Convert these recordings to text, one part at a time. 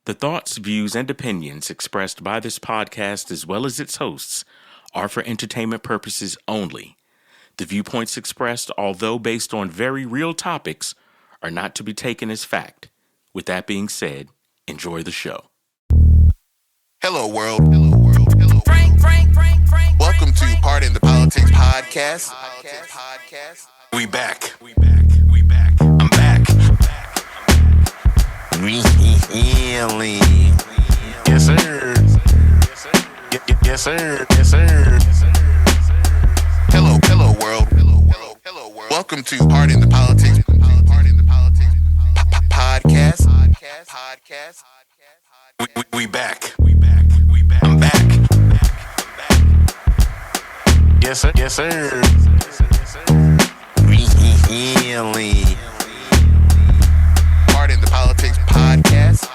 The thoughts, views, and opinions expressed by this podcast, as well as its hosts, are for entertainment purposes only. The viewpoints expressed, although based on very real topics, are not to be taken as fact. With that being said, enjoy the show. Hello, world. Hello, world. Hello, world. Welcome to Pardon the Politics podcast. We back. I'm back. Really? Yes, sir. Yes, sir. Yes, sir. Hello, world. Hello, world. Welcome to Pardon the Politics podcast. We back. I'm back. Yes, sir. Yes, sir. Really? Pardon the Politics podcast.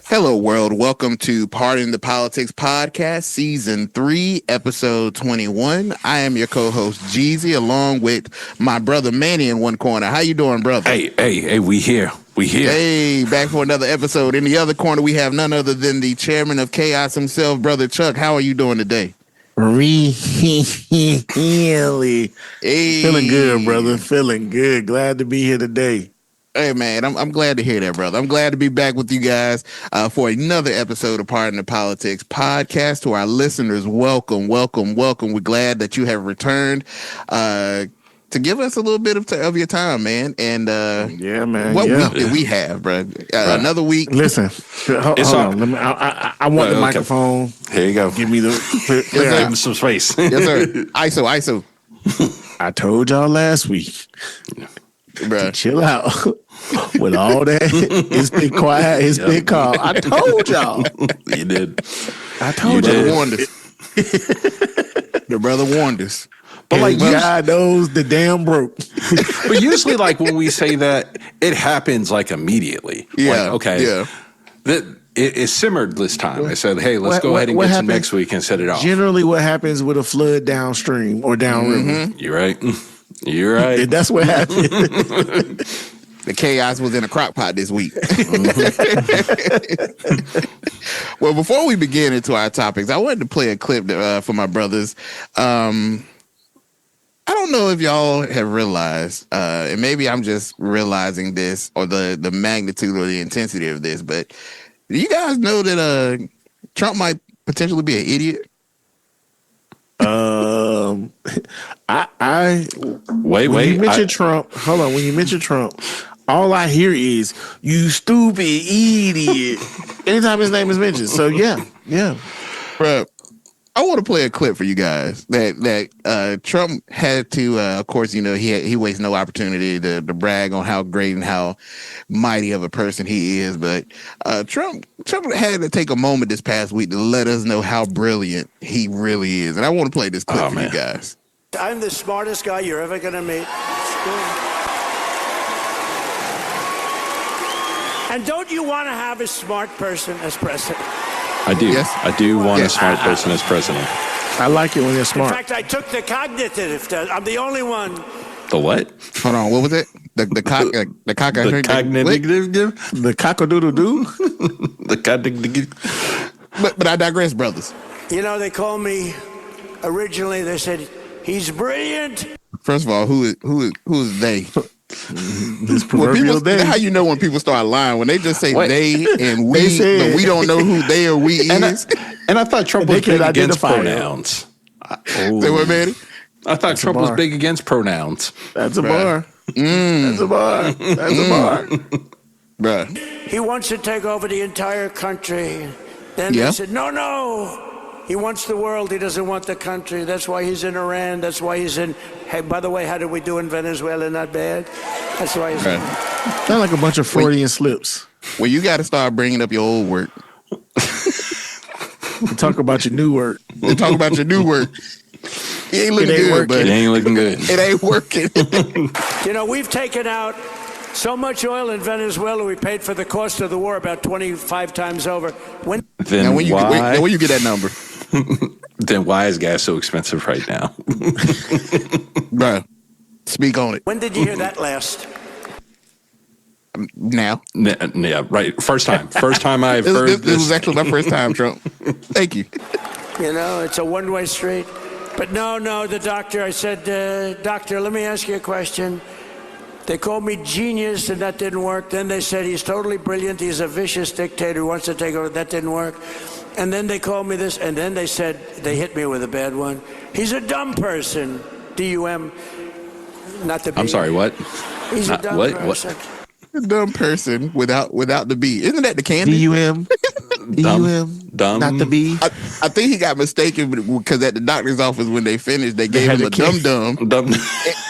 Hello, world. Welcome to Pardon the Politics podcast, season 3, episode 21. I am your co-host Jeezy, along with my brother Manny in one corner. How you doing, brother? Hey, we here. Hey, back for another episode. In the other corner, we have none other than the chairman of Chaos himself, brother Chuck. How are you doing today? Really? Hey. Feeling good, brother. Feeling good. Glad to be here today. Hey, man, I'm glad to hear that, brother. I'm glad to be back with you guys for another episode of Pardon the Politics podcast. To our listeners, welcome. We're glad that you have returned to give us a little bit of your time, man. And yeah, man. What week did we have, bro? Another week. Listen, hold on. Let me, I want the microphone. Here you go. Give me the Give him some space. Yes, sir. ISO. I told y'all last week. Bruh. Chill out. With all that, it's been quiet, it's been calm. I told y'all. You did. I told y'all. Warned us. The brother warned us. But like God knows the damn broke. But usually, like when we say that, it happens like immediately. Yeah. Like, okay. Yeah. It simmered this time. I said, hey, let's go ahead and get some next week and set it off. Generally, what happens with a flood downstream or downriver? You're right. That's what happened. The chaos was in a crockpot this week. Well, before we begin into our topics, I wanted to play a clip for my brothers. I don't know if y'all have realized, and maybe I'm just realizing this or the magnitude or the intensity of this, but do you guys know that Trump might potentially be an idiot? Wait. When you mention Trump, hold on. When you mention Trump, all I hear is "you stupid idiot" anytime his name is mentioned. So yeah. Bro, I want to play a clip for you guys that Trump had to. Of course, you know he wastes no opportunity to brag on how great and how mighty of a person he is. But Trump had to take a moment this past week to let us know how brilliant he really is. And I want to play this clip for you guys. I'm the smartest guy you're ever going to meet. And don't you want to have a smart person as president? I do. Yes. I do want a smart person as president. I like it when they're smart. In fact, I took the cognitive test. I'm the only one. The what? Hold on, what was it? The cognitive. The cock-a-doodle-doo? The cognitive. But I digress, brothers. You know, they called me originally. They said he's brilliant. First of all, who is they? This proverbial they. How you know when people start lying when they just say they and we, say, but we don't know who they or we is. And I thought Trump was big against pronouns. Say what, Manny? I thought Trump was big against pronouns. That's a bar. That's a bar. Bruh. He wants to take over the entire country. Then they said, no. He wants the world. He doesn't want the country. That's why he's in Iran. That's why he's in... Hey, by the way, how did we do in Venezuela? Not bad. That's why he's... Sound like a bunch of Freudian slips. Well, you got to start bringing up your old work. Talk about your new work. It ain't looking good, but it ain't looking good. It ain't working. You know, we've taken out so much oil in Venezuela, we paid for the cost of the war about 25 times over. When you get that number? Then why is gas so expensive right now? Bruh, speak on it. When did you hear that last? Now. Yeah, right. First time I've heard this. This was actually my first time, Trump. Thank you. You know, it's a one-way street. But no, the doctor, I said, doctor, let me ask you a question. They called me genius, and that didn't work. Then they said he's totally brilliant. He's a vicious dictator who wants to take over. That didn't work. And then they called me this, and then they said, they hit me with a bad one. He's a dumb person. D-U-M, not the B. I'm sorry, what? He's a dumb person. A dumb person without the B. Isn't that the candy? D-U-M. Dumb. Not the B. I think he got mistaken because at the doctor's office when they finished, they gave him a dum-dum.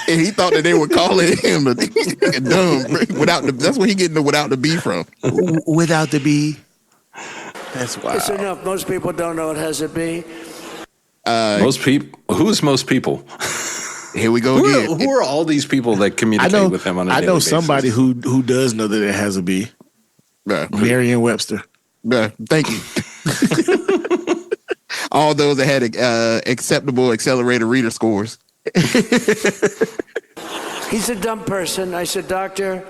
And he thought that they were calling him a dumb. That's where he getting the without the B from. Without the B. That's wild. It's enough. Most people don't know it has a B. Most people. Who's most people? Here we go again. Who are all these people that communicate with him on a daily basis? Somebody who does know that it has a B. Merriam-Webster. Thank you. All those that had acceptable accelerated reader scores. He's a dumb person. I said, doctor,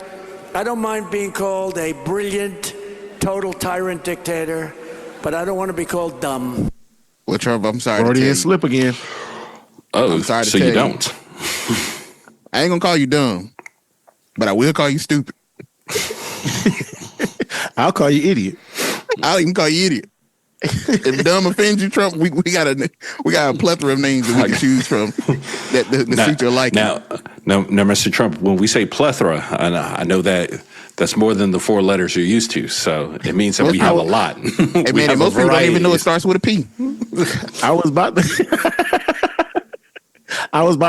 I don't mind being called a brilliant, total tyrant dictator, but I don't want to be called dumb. Well, Trump, I'm sorry. Already in slip again. Oh, I'm sorry to so tell you don't. I ain't gonna call you dumb, but I will call you stupid. I'll call you idiot. I'll even call you idiot. If dumb offends you, Trump, we got a plethora of names that we can choose from that suit your liking. Now, Mr. Trump, when we say plethora, I know that's more than the 4 letters you're used to. So it means that we have a lot. Hey, man, most people don't even know it starts with a P. I was about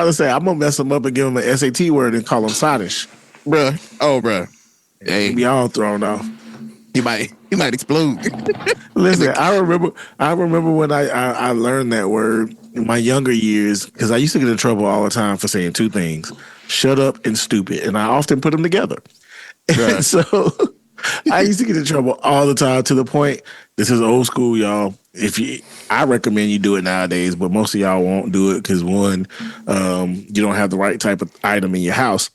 to say I'm gonna mess him up and give him an SAT word and call him sottish, bruh. Hey, be all thrown off. He might explode. Listen, I remember when I learned that word in my younger years because I used to get in trouble all the time for saying 2 things: shut up and stupid, and I often put them together. Right. So I used to get in trouble all the time to the point. This is old school, y'all. I recommend you do it nowadays, but most of y'all won't do it because one, you don't have the right type of item in your house.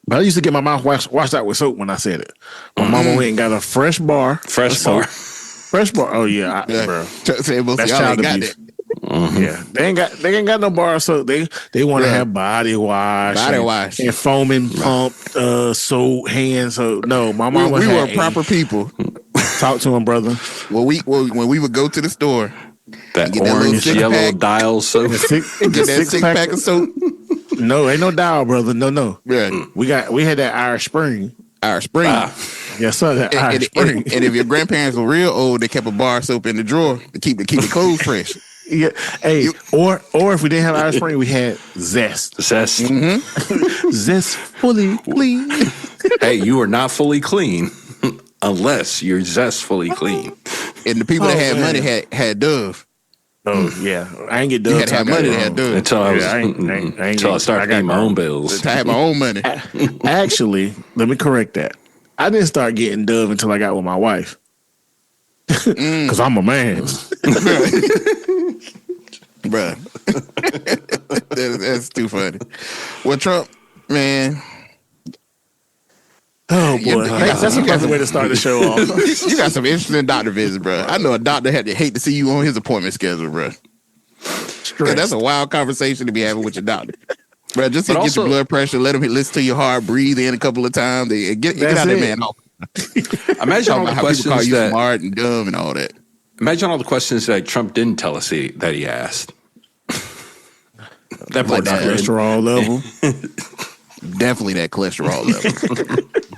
But I used to get my mouth washed out with soap when I said it. My mama went and got a fresh bar. Fresh bar. Oh yeah, bro. That's child abuse. Mm-hmm. Yeah, they ain't got no bar of soap. They want to have body wash, and foaming pump, soap, hand soap. No, my mama. We were proper people. Talk to him, brother. When we would go to the store, that orange yellow dial soap, get that 6-pack of soap. No, ain't no dial, brother. No. Yeah. We had that Irish Spring. Yes, sir. That Irish Spring. And if your grandparents were real old, they kept a bar of soap in the drawer to keep the clothes fresh. Yeah. Hey, or if we didn't have Irish Spring, we had Zest. Mm-hmm. Zest fully clean. Hey, you are not fully clean unless you're zestfully clean. And the people that had money had Dove. Oh yeah, I ain't get Dove. You had to have money to have Dove. Until I started paying my own bills. I had my own money. Actually, let me correct that. I didn't start getting Dove until I got with my wife. Because I'm a man. Bruh. That's too funny. Well, Trump, man. Oh boy, that's a perfect way to start the show off. You got some interesting doctor visits, bro. I know a doctor had to hate to see you on his appointment schedule, bro. That's a wild conversation to be having with your doctor, bro. Just to get your blood pressure, let him listen to your heart, breathe in a couple of times, get out there, man. Imagine all the questions people call you smart and dumb and all that. Imagine all the questions that Trump didn't tell us that he asked. That cholesterol level. Definitely that cholesterol level.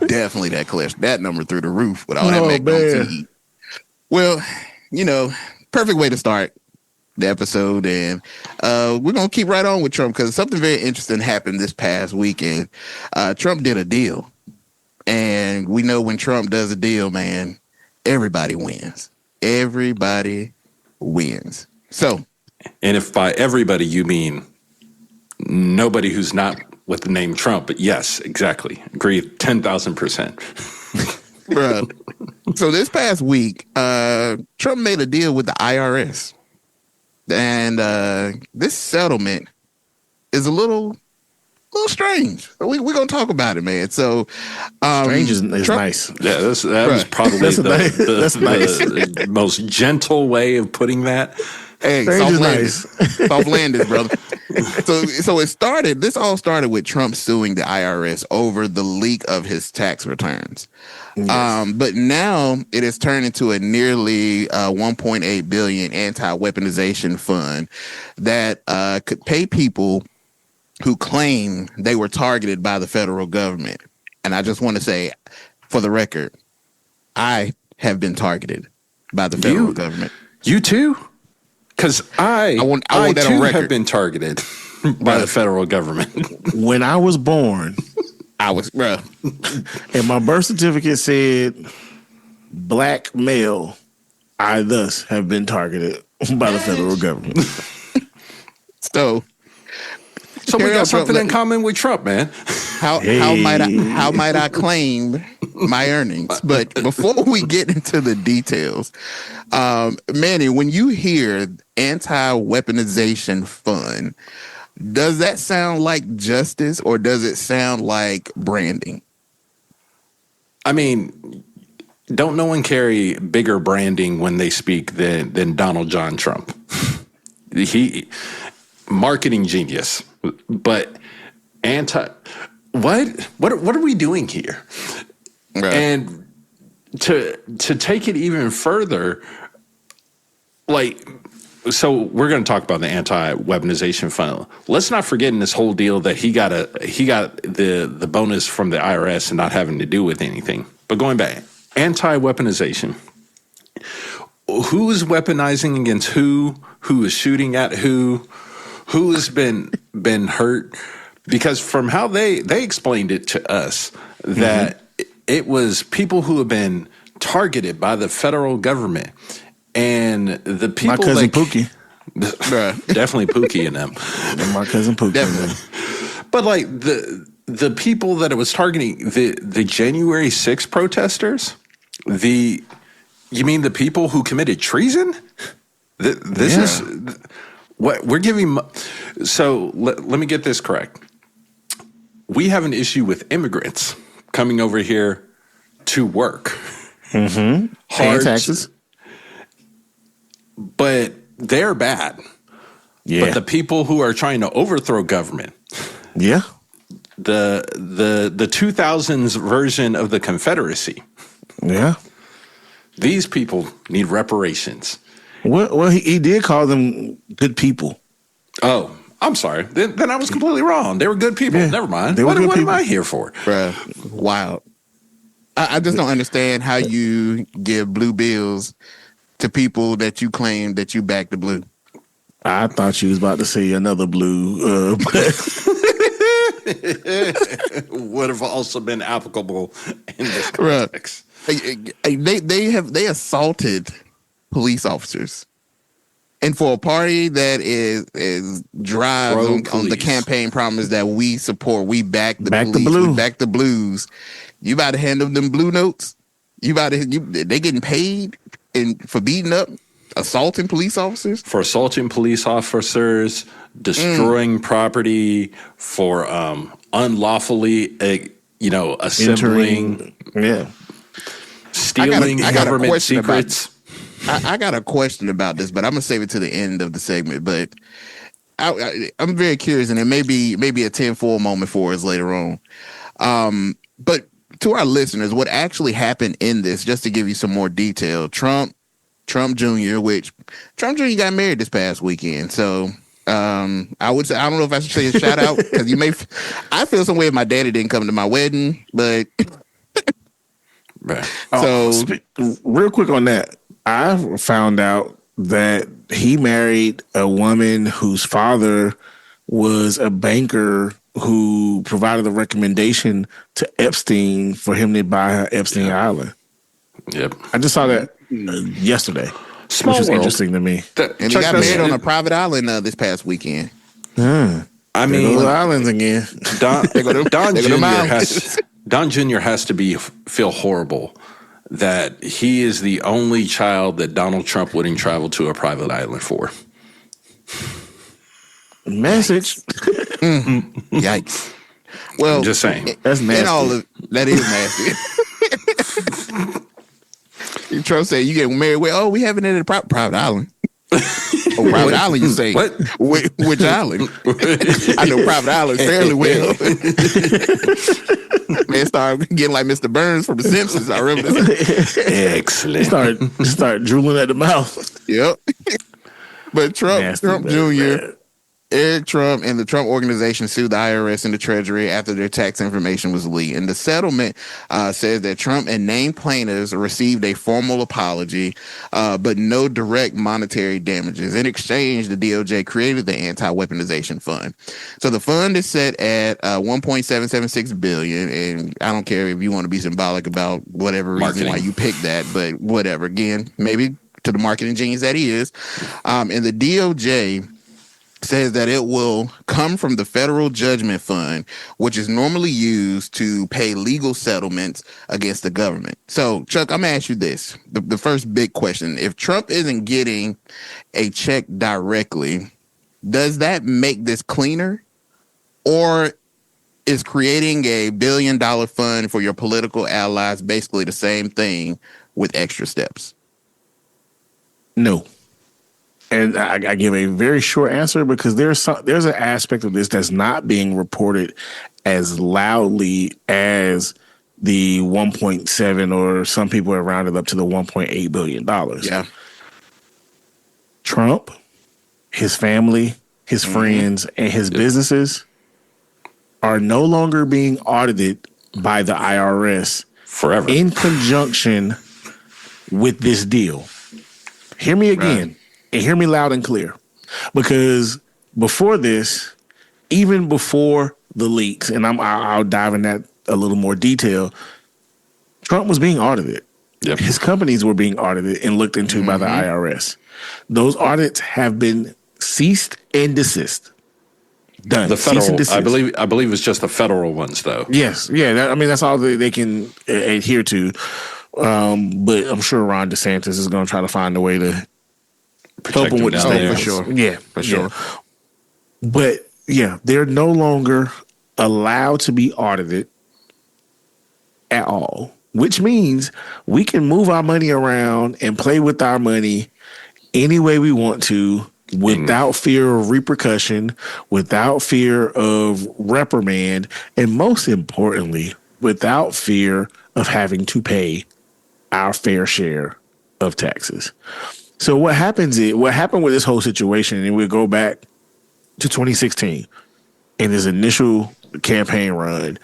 Definitely that cholesterol. That number through the roof with all that McDonald's. Well, perfect way to start the episode. And we're going to keep right on with Trump because something very interesting happened this past weekend. Trump did a deal. And we know when Trump does a deal, man, everybody wins. Everybody wins. So. And if by everybody you mean nobody who's not with the name Trump, but yes, exactly. Agree 10,000%. Bruh. So this past week, Trump made a deal with the IRS. And this settlement is a little little strange. We're going to talk about it, man. So, Strange is nice. Yeah, that was probably the most gentle way of putting that. Hey, soft landed, brother. So this all started with Trump suing the IRS over the leak of his tax returns. Yes. But now it has turned into a nearly $1.8 billion anti-weaponization fund that could pay people who claim they were targeted by the federal government. And I just want to say, for the record, I have been targeted by the federal government. You too? Because I too have been targeted by the federal government. When I was born, bruh. And my birth certificate said black male, I thus have been targeted by the federal government. So we got something in common with Trump, man. How might I claim my earnings? But before we get into the details, Manny, when you hear Anti-Weaponization Fund, does that sound like justice or does it sound like branding? I mean, don't no one carry bigger branding when they speak than Donald John Trump? He marketing genius, but what are we doing here? Right. And to take it even further, so we're going to talk about the Anti-Weaponization Fund. Let's not forget in this whole deal that he got the bonus from the IRS and not having to do with anything. But going back, anti-weaponization. Who is weaponizing against who? Who is shooting at who? Who has been hurt? Because from how they explained it to us, that it was people who have been targeted by the federal government. And the people, my cousin Pookie, definitely Pookie in them, and my cousin Pookie, definitely. But like the people that it was targeting, the January 6th protesters, you mean the people who committed treason? This is what we're giving. So let me get this correct. We have an issue with immigrants coming over here to work, paying taxes. But they're bad. Yeah. But the people who are trying to overthrow government. Yeah. The 2000s version of the Confederacy. Yeah. These people need reparations. Well, he did call them good people. Oh, I'm sorry. Then I was completely wrong. They were good people. Yeah. Never mind. What am I here for? Bruh, wow. I just don't understand how you give blue bills to people that you claim that you back the blue. I thought you was about to say another blue. Would have also been applicable in this context. They assaulted police officers. And for a party that is drives on the campaign promise that we support, we back the police, we back the blues. You about to hand them blue notes? They getting paid for beating up, assaulting police officers? For assaulting police officers, destroying property, for unlawfully, assembling, stealing government secrets. I got a question about this, but I'm gonna save it to the end of the segment. But I'm very curious, and it may be a 10-4 moment for us later on. But to our listeners, what actually happened in this, just to give you some more detail, Trump Jr., Trump Jr. got married this past weekend. So I would say, I don't know if I should say a shout out, because I feel some way if my daddy didn't come to my wedding, but right. So real quick on that, I found out that he married a woman whose father was a banker who provided a recommendation to Epstein for him to buy her Epstein Island. Yep. I just saw that yesterday, which was interesting to me. And he got married on a private island this past weekend. I mean, those islands again. Don Jr. has to feel horrible that he is the only child that Donald Trump wouldn't travel to a private island for. Message. Yikes. Well, I'm just saying. That's nasty. And all of that is nasty. Trump said you get married. Well, we having it at a private island. Oh, private island, you say? What? Which island? I know private island fairly well. Man, start getting like Mr. Burns from The Simpsons. I remember this. Excellent. Start drooling at the mouth. Yep. But Trump Nasty, Jr., Eric Trump and the Trump Organization sued the IRS and the Treasury after their tax information was leaked. And the settlement says that Trump and named plaintiffs received a formal apology, but no direct monetary damages. In exchange, the DOJ created the Anti-Weaponization Fund. So the fund is set at $1.776 billion, and I don't care if you want to be symbolic about whatever reason why you picked that, but whatever. Again, maybe to the marketing genius that he is. And the DOJ says that it will come from the federal judgment fund, which is normally used to pay legal settlements against the government. So, Chuck, I'm going to ask you this. The first big question. If Trump isn't getting a check directly, does that make this cleaner? Or is creating a $1 billion fund for your political allies basically the same thing with extra steps? No. And I give a very short answer because there's an aspect of this that's not being reported as loudly as the 1.7, or some people have rounded up to the $1.8 billion. Yeah. Trump, his family, his friends, and his businesses are no longer being audited by the IRS Forever. in conjunction with this deal. Hear me again. Right. And hear me loud and clear, because before this, even before the leaks, and I'll dive in that a little more detail, Trump was being audited. Yep. His companies were being audited and looked into by the IRS. Those audits have been ceased and desist. Done. The federal, I believe it's just the federal ones, though. Yes, yeah. That's all they can adhere to. But I'm sure Ron DeSantis is going to try to find a way to help them with the state, for sure. Yeah, for sure. Yeah. But yeah, they're no longer allowed to be audited at all, which means we can move our money around and play with our money any way we want to without fear of repercussion, without fear of reprimand, and most importantly, without fear of having to pay our fair share of taxes. So what happened with this whole situation, and we'll go back to 2016 in his initial campaign run,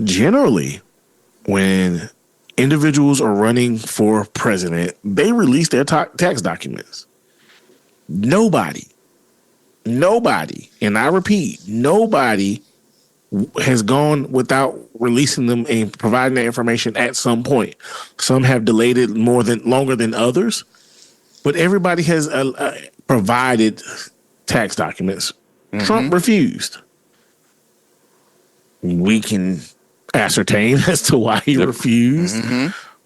generally when individuals are running for president, they release their tax documents. Nobody, and I repeat, nobody has gone without releasing them and providing that information at some point. Some have delayed it longer than others. But everybody has provided tax documents. Mm-hmm. Trump refused. We can ascertain as to why he refused,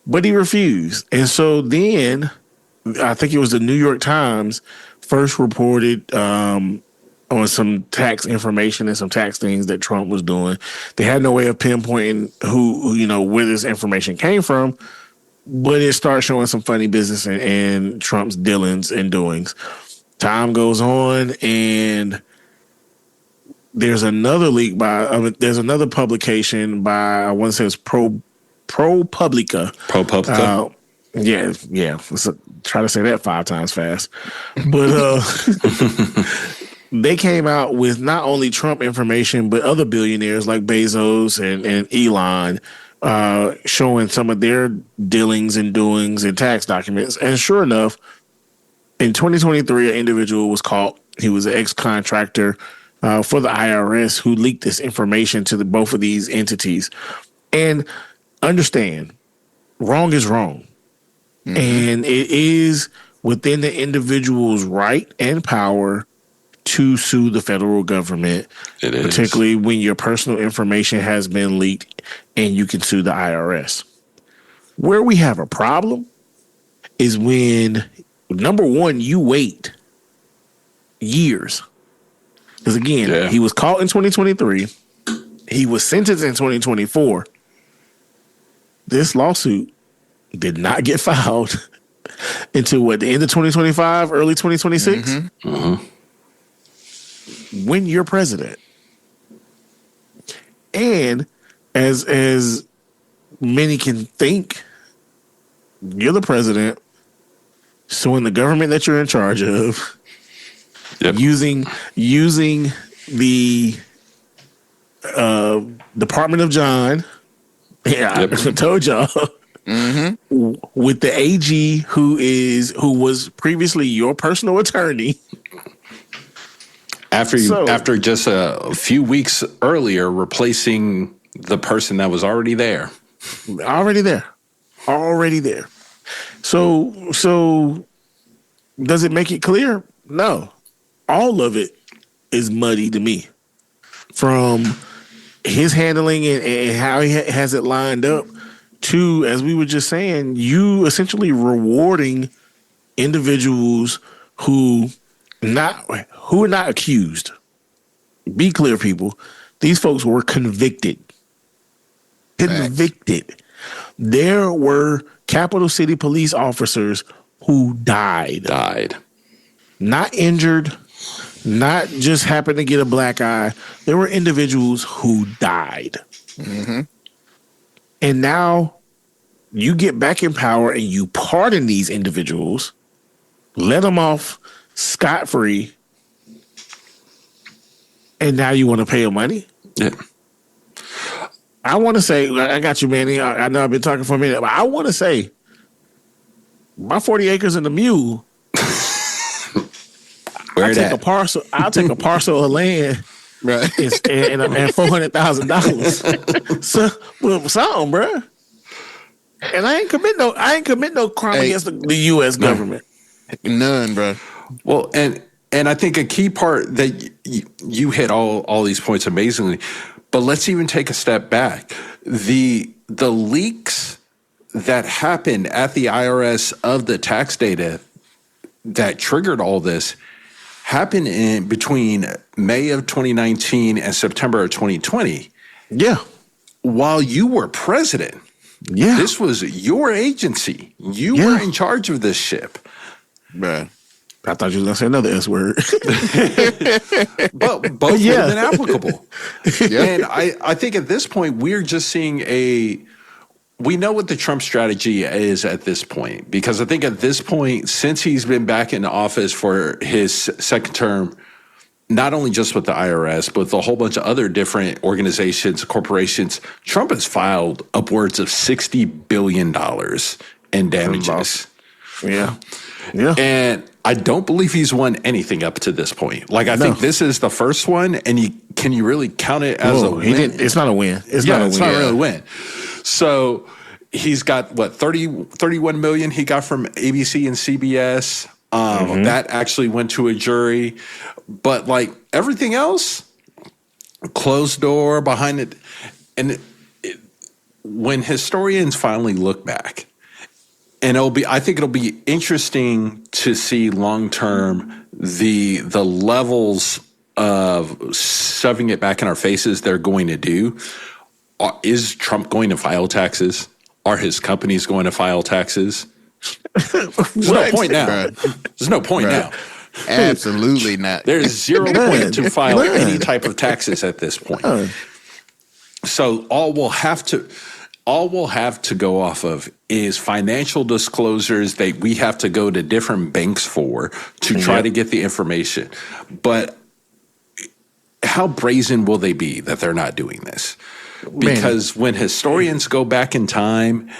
but he refused. And so then I think it was the New York Times first reported on some tax information and some tax things that Trump was doing. They had no way of pinpointing where this information came from. But it starts showing some funny business and Trump's dealings and doings. Time goes on, and there's another leak there's another publication by, I want to say it's ProPublica. ProPublica? Yeah. Try to say that 5 times fast. But they came out with not only Trump information, but other billionaires like Bezos and Elon, showing some of their dealings and doings and tax documents. And sure enough, in 2023, an individual was caught. He was an ex-contractor for the IRS who leaked this information to both of these entities. And understand, wrong is wrong. Mm-hmm. And it is within the individual's right and power to sue the federal government, particularly when your personal information has been leaked, and you can sue the IRS. Where we have a problem is when, number one, you wait years. Because again, he was caught in 2023. He was sentenced in 2024. This lawsuit did not get filed until what, the end of 2025, early 2026? Mm-hmm. Mm-hmm. When you're president. And as many can think, you're the president, suing the government that you're in charge of, using the Department of John. Yeah, I told y'all. Mm-hmm. With the AG who was previously your personal attorney. After just a few weeks earlier, replacing the person that was already there. Already there. So does it make it clear? No. All of it is muddy to me. From his handling and how he has it lined up to, as we were just saying, you essentially rewarding individuals who are not accused. Be clear, people. These folks were convicted. Convicted. There were capital city police officers who died. Not injured, not just happened to get a black eye. There were individuals who died. Mm-hmm. And now you get back in power and you pardon these individuals, let them off scot-free, and now you want to pay them money? Yeah. I want to say, I got you, Manny. I know I've been talking for a minute, but I want to say, my 40 acres and a mule, I'll take a parcel of land, right, and $400,000. So, well, something, bro. And I ain't commit no crime against the U.S. government. None, bro. Well, and I think a key part that you hit all these points amazingly, but let's even take a step back. The leaks that happened at the IRS of the tax data that triggered all this happened in between May of 2019 and September of 2020. Yeah. While you were president. Yeah. This was your agency. You were in charge of this ship. Bruh. I thought you were going to say another S word. But both would have been applicable. Yeah. And I think at this point, we're just seeing we know what the Trump strategy is at this point. Because I think at this point, since he's been back in office for his second term, not only just with the IRS, but with a whole bunch of other different organizations, corporations, Trump has filed upwards of $60 billion in damages. Yeah. Yeah. And I don't believe he's won anything up to this point. Like, I think this is the first one, and can you really count it as a win? It's not a win. It's not really a win. So he's got, 31 million he got from ABC and CBS. That actually went to a jury. But, like, everything else, closed door behind it. And when historians finally look back, and I think it'll be interesting to see long term the levels of shoving it back in our faces they're going to do. Is Trump going to file taxes? Are his companies going to file taxes? There's no point now. There's no point now. Absolutely not. There's 0 point to file any type of taxes at this point. So all we'll have to go off of is financial disclosures that we have to go to different banks for to try to get the information. But how brazen will they be that they're not doing this? Because when historians go back in time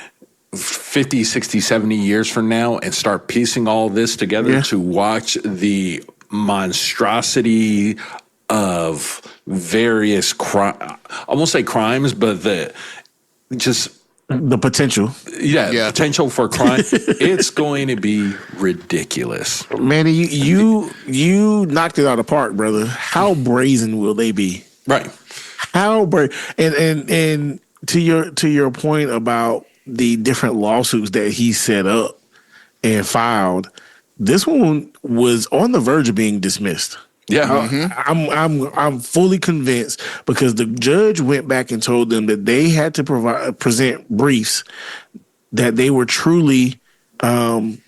50, 60, 70 years from now and start piecing all this together to watch the monstrosity of various I won't say crimes, but the potential. Potential for crime. It's going to be ridiculous. Manny, you knocked it out of the park, brother. How brazen will they be? Right. How brazen? And to your point about the different lawsuits that he set up and filed, this one was on the verge of being dismissed. Yeah. I'm fully convinced because the judge went back and told them that they had to present briefs that they were truly in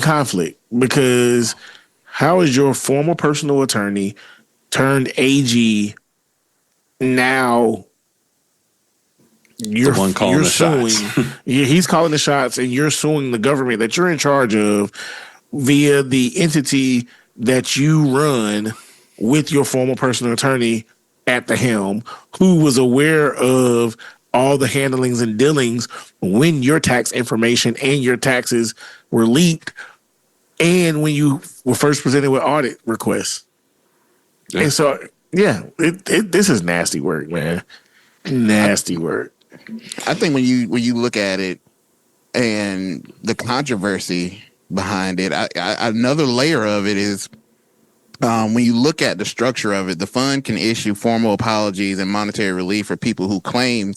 conflict. Because how is your former personal attorney turned AG now? You're the one calling you're the suing. shots. He's calling the shots, and you're suing the government that you're in charge of via the entity that you run with your former personal attorney at the helm, who was aware of all the handlings and dealings when your tax information and your taxes were leaked and when you were first presented with audit requests. Yeah. And so, this is nasty work, man. Nasty work. I think when you look at it and the controversy behind it, another layer of it is when you look at the structure of it, the fund can issue formal apologies and monetary relief for people who claim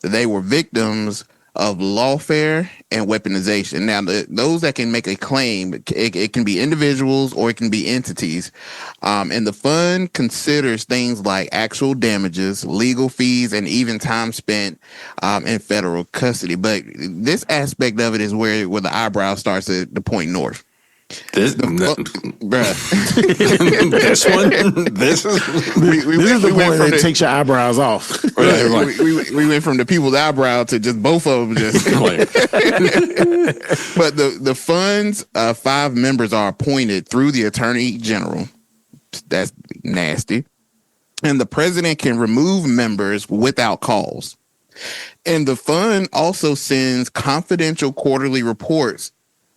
that they were victims of lawfare and weaponization. Now, those that can make a claim, it can be individuals or it can be entities. And the fund considers things like actual damages, legal fees, and even time spent in federal custody. But this aspect of it is where the eyebrow starts to point north. This one. This is the point that takes your eyebrows off. We went from the people's eyebrow to just both of them. Just but the fund's 5 members are appointed through the attorney general. That's nasty. And the president can remove members without cause. And the fund also sends confidential quarterly reports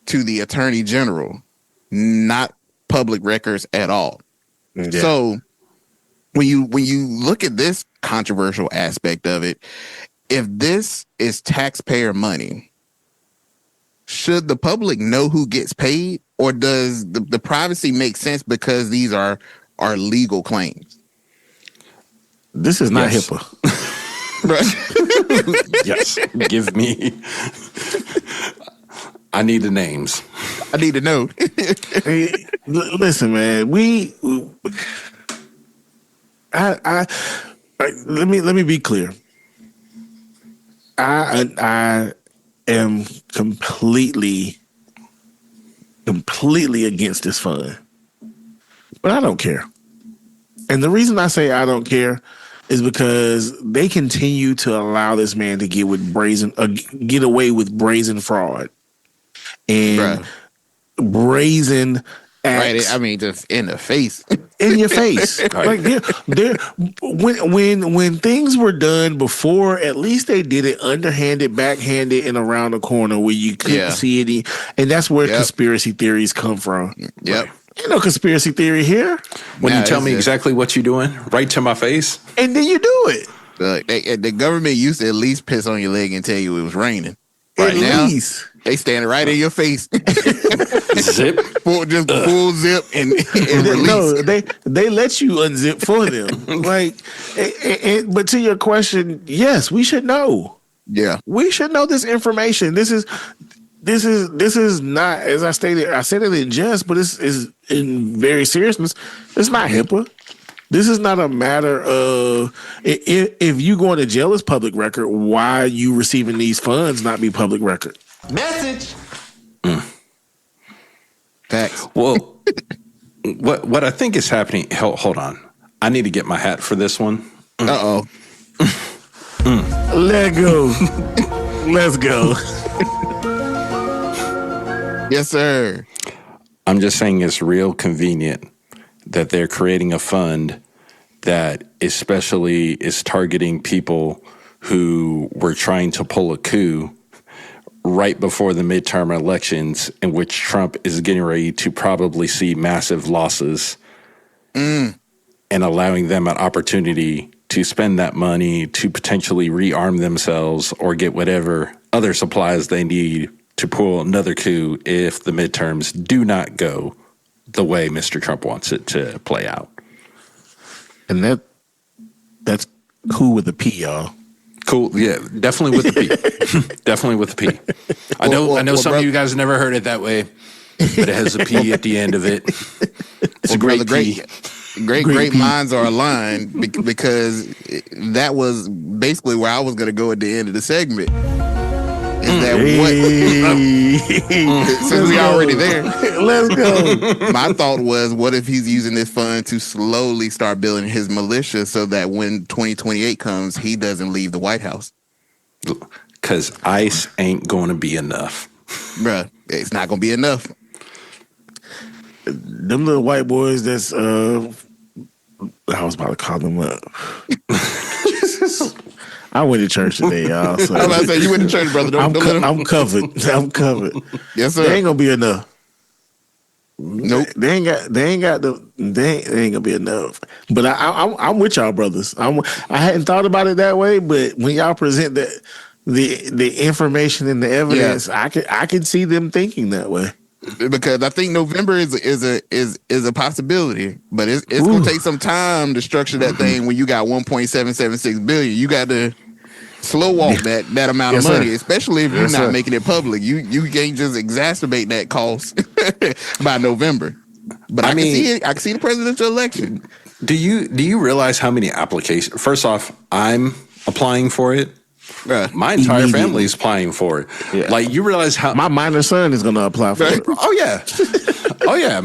to the attorney general, not public records at all. Yeah. So when you look at this controversial aspect of it, if this is taxpayer money, should the public know who gets paid, or does the privacy make sense because these are legal claims? This is not HIPAA. Yes. Give me. I need the names. I need to know. Hey, listen, man. Let me be clear. I am completely against this fund, but I don't care. And the reason I say I don't care is because they continue to allow this man to get away with brazen fraud. And brazen acts. Right, I mean, just in the face. In your face. Like when things were done before, at least they did it underhanded, backhanded, and around the corner where you couldn't see it. And that's where conspiracy theories come from. Yep. Ain't no conspiracy theory here. When you tell me exactly what you're doing, right to my face. And then you do it. The government used to at least piss on your leg and tell you it was raining. Right now, they standing right in your face. Zip. Full zip and release. No, they let you unzip for them. But to your question, yes, we should know. Yeah. We should know this information. This is not, as I stated, I said it in jest, but this is in very seriousness. It's not HIPAA. This is not a matter of if you going to jail is public record, why you receiving these funds not be public record? Message. Facts. Well, what I think is happening. Hold on, I need to get my hat for this one. Uh-oh. Let go. Let's go. Yes, sir. I'm just saying it's real convenient that they're creating a fund that especially is targeting people who were trying to pull a coup right before the midterm elections, in which Trump is getting ready to probably see massive losses, and allowing them an opportunity to spend that money to potentially rearm themselves or get whatever other supplies they need to pull another coup if the midterms do not go the way Mr. Trump wants it to play out. And that's cool with the P, y'all. Cool, yeah, definitely with the P. Definitely with the P. I know some of you guys never heard it that way, but it has a P at the end of it. It's a great P. great minds are aligned because that was basically where I was going to go at the end of the segment. Is that since we already there, let's go. My thought was, what if he's using this fund to slowly start building his militia so that when 2028 comes, he doesn't leave the White House? Because ICE ain't going to be enough. Bruh, it's not going to be enough. Them little white boys that's, I was about to call them up. I went to church today, y'all. So. I was about to say, you went to church, brother. I'm covered. I'm covered. Yes, sir. They ain't gonna be enough. Nope. They ain't gonna be enough. But I'm with y'all, brothers. I hadn't thought about it that way, but when y'all present the information and the evidence, I can see them thinking that way. Because I think November is a possibility, but it's gonna take some time to structure that thing. When you got 1.776 billion, you got to slow walk that amount of money, especially if you're not making it public. You can't just exacerbate that cost by November. But I can see it. I can see the presidential election. Do you realize how many applications? First off, I'm applying for it. My entire family is applying for it. Yeah. Like, you realize how my minor son is going to apply for it. Oh yeah, oh yeah.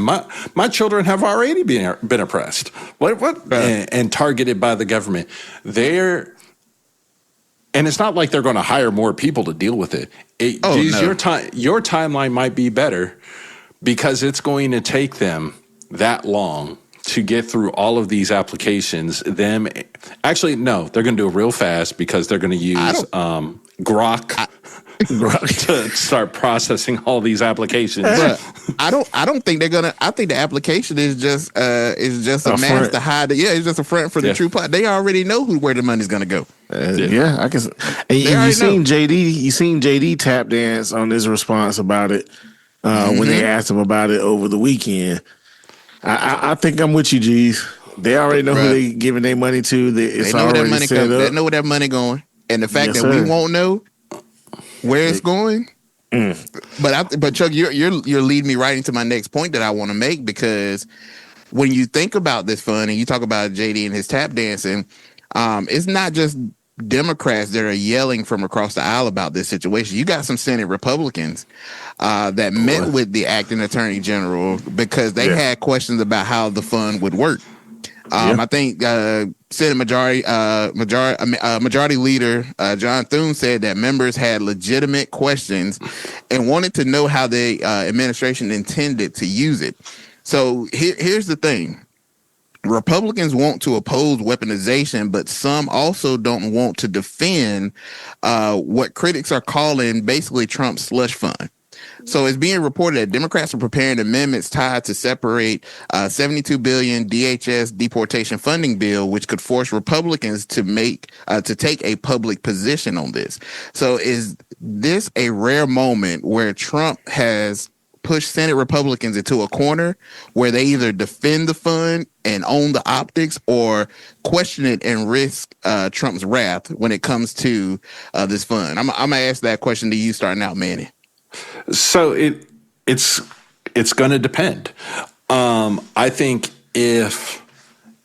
My children have already been oppressed. And targeted by the government. And it's not like they're going to hire more people to deal with it. Your timeline might be better because it's going to take them that long to get through all of these applications. Actually, no, they're going to do it real fast because they're going to use Grok to start processing all these applications. But I don't think they're gonna. I think the application is just a mask to hide. It's just a front for the true plot. They already know where the money's going to go. I can. And you seen JD? You seen JD tap dance on his response about it when they asked him about it over the weekend. I think I'm with you, G's. They already know who they giving their money to. They know where that money comes. They know where that money going, and the fact that we won't know where it's going. But Chuck, you're leading me right into my next point that I want to make, because when you think about this fund and you talk about JD and his tap dancing, it's not just Democrats that are yelling from across the aisle about this situation. You got some Senate Republicans that met with the acting attorney general because they had questions about how the fund would work. I think Senate Majority Leader John Thune said that members had legitimate questions and wanted to know how the administration intended to use it. So here's the thing. Republicans want to oppose weaponization, but some also don't want to defend what critics are calling basically Trump's slush fund. So it's being reported that Democrats are preparing amendments tied to separate $72 billion DHS deportation funding bill, which could force Republicans to take a public position on this. So is this a rare moment where Trump has pushed Senate Republicans into a corner where they either defend the fund and own the optics, or question it and risk Trump's wrath when it comes to this fund? I'm gonna ask that question to you starting out, Manny. So it's going to depend. I think if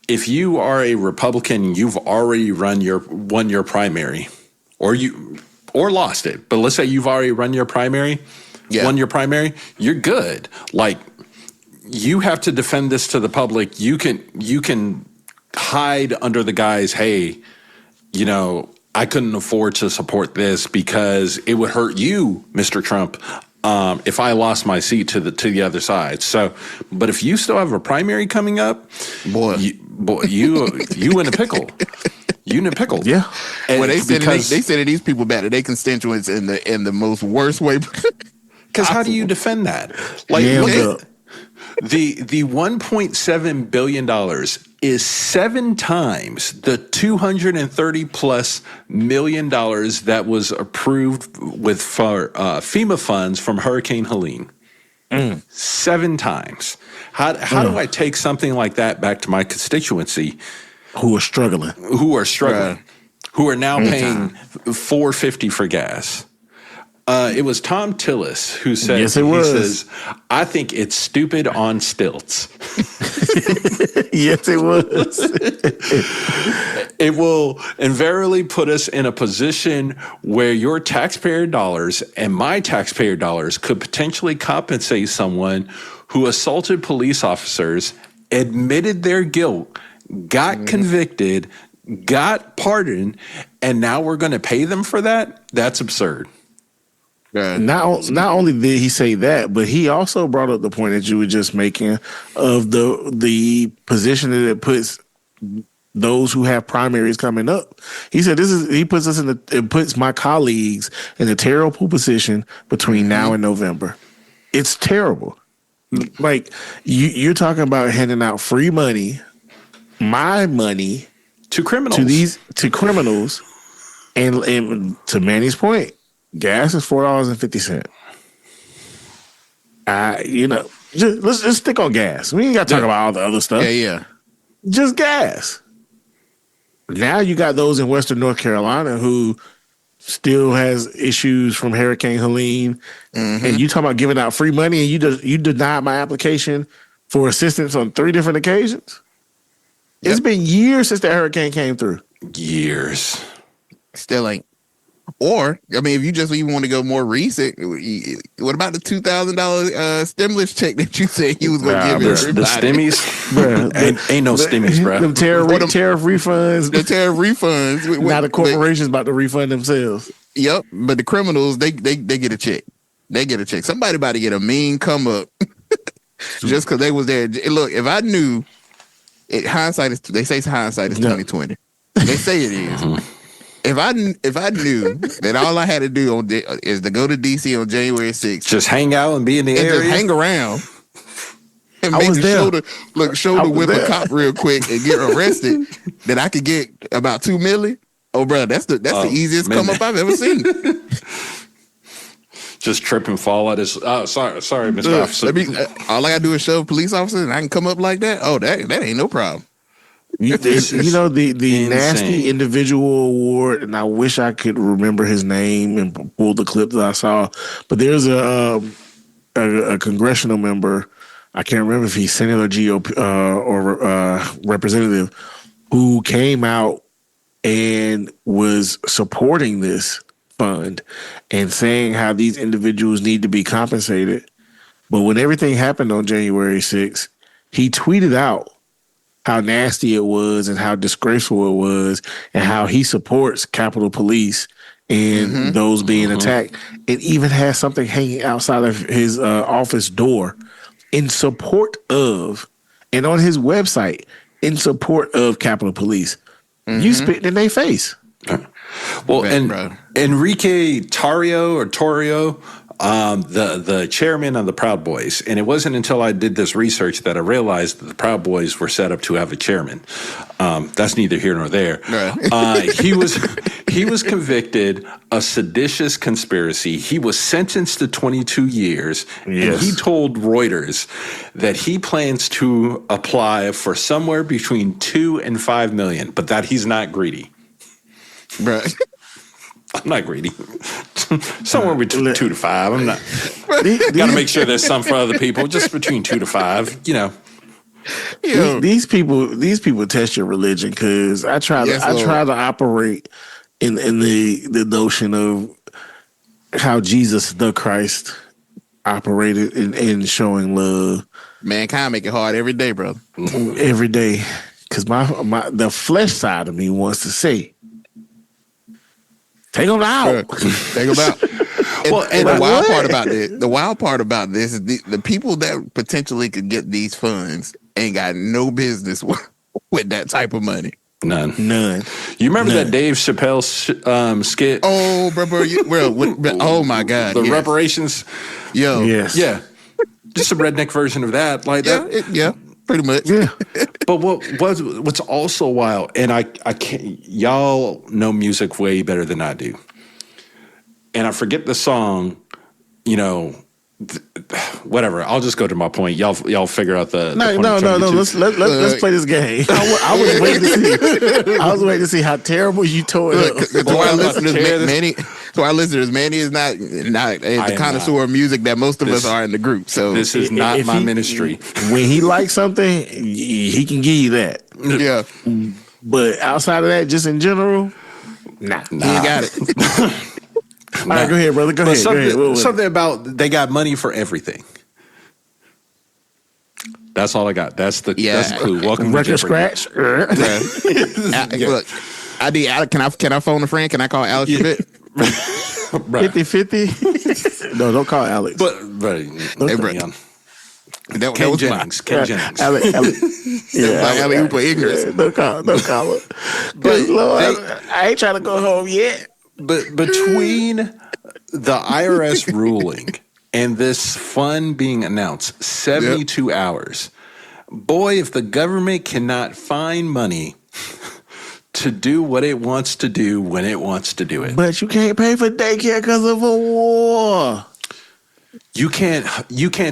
you are a Republican, you've already won your primary, or lost it. But let's say you've already won your primary, won your primary, you're good. Like, you have to defend this to the public. You can hide under the guise, hey, I couldn't afford to support this because it would hurt you, Mr. Trump, if I lost my seat to the other side. So, but if you still have a primary coming up, you in a pickle. You in a pickle. Yeah. And well, they said these people back to their constituents in the most worst way. Because how do you defend that? Like, look, the $1.7 billion is 7 times the $230+ million that was approved for FEMA funds from Hurricane Helene. 7 times. How do I take something like that back to my constituency? Who are struggling. Who are now paying $4.50 for gas. It was Tom Tillis who said, Yes, it was. He says, I think it's stupid on stilts. Yes, it was. It will invariably put us in a position where your taxpayer dollars and my taxpayer dollars could potentially compensate someone who assaulted police officers, admitted their guilt, got convicted, got pardoned, and now we're going to pay them for that? That's absurd. Not only did he say that, but he also brought up the point that you were just making of the position that it puts those who have primaries coming up. He said it puts my colleagues in a terrible position between now and November. It's terrible. Like you're talking about handing out free money, my money to criminals. to criminals, and to Manny's point, gas is $4.50. Let's stick on gas. We ain't got to talk about all the other stuff. Yeah. Just gas. Now you got those in Western North Carolina who still has issues from Hurricane Helene, and you talking about giving out free money, and you denied my application for assistance on 3 different occasions. Yep. It's been years since the hurricane came through. Years. Still ain't. Or, I mean, if you just even want to go more recent, what about the $2,000 stimulus check that you said you was going to give everybody? The stimmies? ain't no stimmies, bro. Them tariff refunds. The tariff refunds. Now the corporation's about to refund themselves. Yep, but the criminals, they get a check. They get a check. Somebody about to get a mean come up just because they was there. Look, if I knew, they say hindsight is 20/20. They say it is. If I knew that all I had to do is to go to DC on January 6th, just hang out and be in the area, just hang around, and I maybe was shoulder whip a cop real quick and get arrested, then I could get about $2 million. Oh, bro, that's the easiest come up I've ever seen. Just trip and fall at his. Oh, sorry, Mr. Officer. All I gotta do is shove a police officer, and I can come up like that. Oh, that ain't no problem. The nasty individual award, and I wish I could remember his name and pull the clip that I saw. But there's a congressional member, I can't remember if he's Senator GOP or representative, who came out and was supporting this fund and saying how these individuals need to be compensated. But when everything happened on January 6th, he tweeted out how nasty it was and how disgraceful it was and how he supports Capitol Police and those being attacked. It even has something hanging outside of his office door in support of, and on his website, in support of Capitol Police. You spit in their face. Well, and Enrique Tarrio, the chairman of the Proud Boys, and it wasn't until I did this research that I realized that the Proud Boys were set up to have a chairman. That's neither here nor there. He was convicted of seditious conspiracy. He was sentenced to 22 years, and he told Reuters that he plans to apply for somewhere between $2 and $5 million, but that he's not greedy. Right. I'm not greedy. Somewhere between 2 to 5. I'm not. Got to make sure there's some for other people. Just between 2 to 5. You know. These people test your religion because I try to operate in the notion of how Jesus the Christ operated in showing love. Mankind make it hard every day, brother. Every day, because the flesh side of me wants to say, take them out. Take them out. And the wild part about this is the people that potentially could get these funds ain't got no business with that type of money. None. You remember that Dave Chappelle skit? Oh, bro. Oh my God. The reparations. Yo. Yes. Yeah. Just a redneck version of that. Like that. Pretty much. Yeah. But what's also wild, and I can't, y'all know music way better than I do. And I forget the song, whatever. I'll just go to my point. Y'all figure out the No. Let's play this game. I was waiting to see how terrible you tore it up. The So our listeners, Manny is not the connoisseur of music that most of us are in the group. So this is not my ministry. When he likes something, he can give you that. Yeah. But outside of that, just in general, nah. He ain't got it. All right, go ahead, brother. Go ahead. Something about they got money for everything. That's all I got. That's the clue. Welcome record to scratch. Look, I need Alex. Can I phone a friend? Can I call Alex Schmidt? 50-50? No, don't call Alex. But Hey, bro. Ken Jennings. Alex. Alex, you put ignorance. Don't call her. But Lord, I ain't trying to go home yet. But between the IRS ruling and this fund being announced, 72 hours. Boy, if the government cannot find money to do what it wants to do when it wants to do it. But you can't pay for daycare because of a war. You can't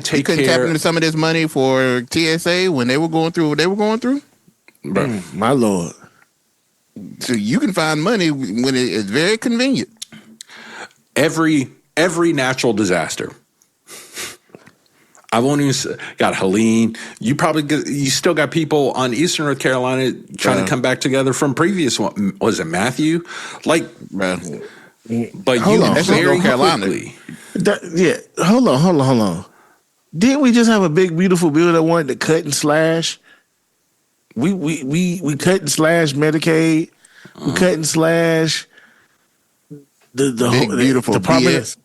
take couldn't care. tap into some of this money for TSA when they were going through what they were going through? My Lord. So you can find money when it's very convenient. Every natural disaster. I've only got Helene. You still got people on Eastern North Carolina trying to come back together from previous one. Was it Matthew? But Hold on. That's very North Carolina. quickly. Hold on. Didn't we just have a big beautiful bill that wanted to cut and slash? We cut and slash Medicaid. We cut and slash the Big, whole beautiful Department.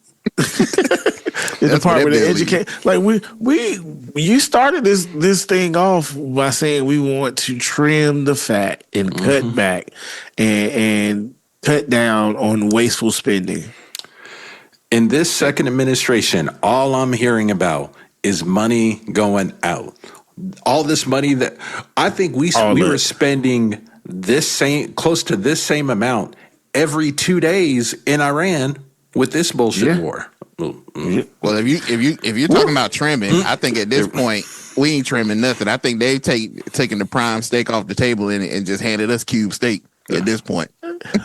The Department of Education. Like you started this thing off by saying we want to trim the fat and cut back and cut down on wasteful spending. In this second administration, all I'm hearing about is money going out. All this money that I think we were spending close to this same amount every 2 days in Iran with this bullshit war. Well, if you're talking about trimming, I think at this point we ain't trimming nothing. I think they've taken the prime steak off the table and just handed us cube steak at this point.